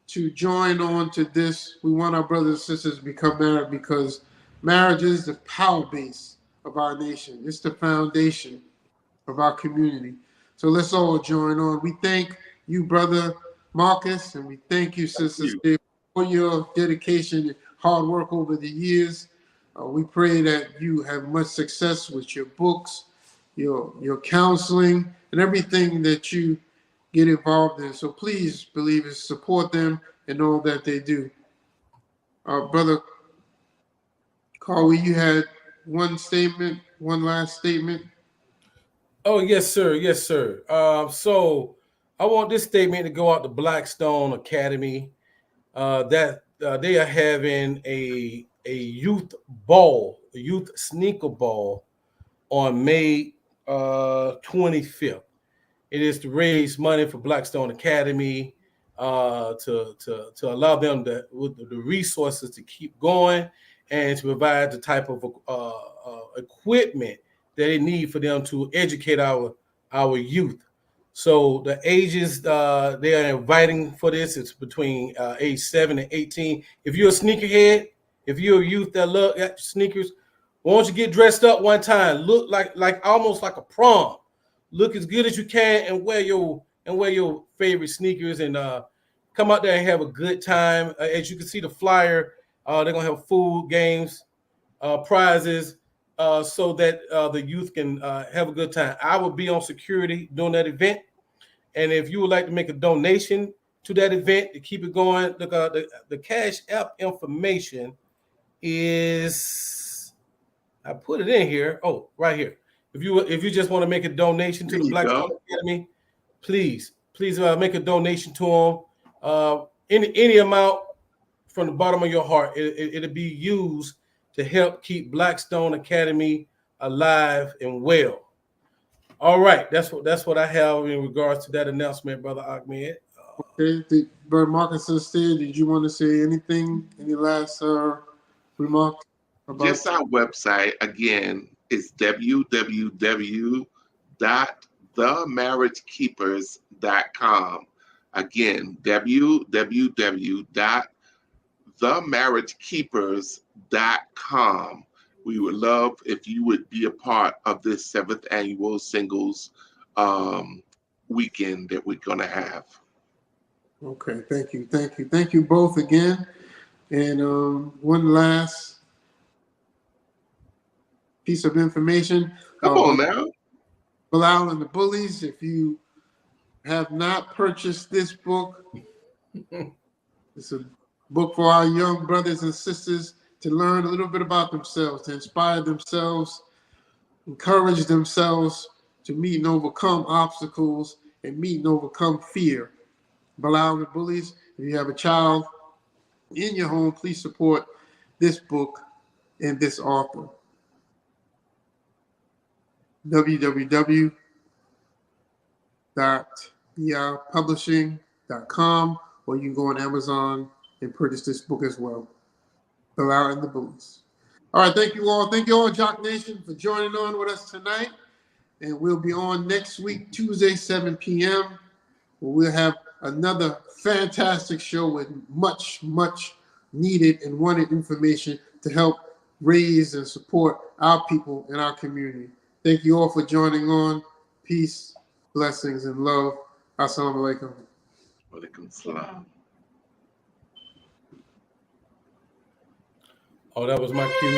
A: to join on to this. We want our brothers and sisters to become married, because marriage is the power base of our nation. It's the foundation of our community. So let's all join on. We thank you, Brother Marcus, and we thank you, Sister Steve, for your dedication and hard work over the years. We pray that you have much success with your books, your counseling, and everything that you get involved in. So please, believers, support them in all that they do. Brother Carly, you had one last statement.
B: Oh, yes, sir. Yes, sir. So I want this statement to go out to Blackstone Academy, that they are having a youth ball, a youth sneaker ball on May 25th. It is to raise money for Blackstone Academy, to allow them with the resources to keep going, and to provide the type of equipment that they need for them to educate our youth. So the ages they are inviting for this, it's between age 7 and 18. If you're a sneakerhead, if you're a youth that love sneakers, why don't you get dressed up one time? Look like almost like a prom. Look as good as you can and wear your favorite sneakers, and come out there and have a good time. As you can see the flyer, they're gonna have food, games, prizes, so that the youth can have a good time. I will be on security during that event, and if you would like to make a donation to that event to keep it going, the Cash App information is, I put it in here. Oh, right here. If you just want to make a donation to
D: There
B: the
D: you
B: Blackstone
D: go.
B: Academy, please make a donation to them. Any amount from the bottom of your heart, it'll be used to help keep Blackstone Academy alive and well. All right, that's what I have in regards to that announcement, Brother Ahmed.
A: Okay, Brother Marcus said, did you want to say anything? Any last remarks about?
D: Just our website again is www.themarriagekeepers.com. Again, www.themarriagekeepers.com. We would love if you would be a part of this 7th annual singles weekend that we're going to have.
A: Okay, thank you both again. And one last piece of information.
D: Come on now.
A: Bilal and the Bullies, if you have not purchased this book, it's a book for our young brothers and sisters to learn a little bit about themselves, to inspire themselves, encourage themselves to meet and overcome obstacles and meet and overcome fear. Bilal and the Bullies, if you have a child in your home, please support this book and this author. www.publishing.com, or you can go on Amazon and purchase this book as well. Bilal and the Bullies. All right, thank you all. Thank you all, Jock Nation, for joining on with us tonight. And we'll be on next week, Tuesday, 7 p.m. We'll have another fantastic show with much, much needed and wanted information to help raise and support our people in our community. Thank you all for joining on. Peace, blessings, and love. Assalamu alaikum.
D: Walaikum salam.
B: Oh, that was my cue.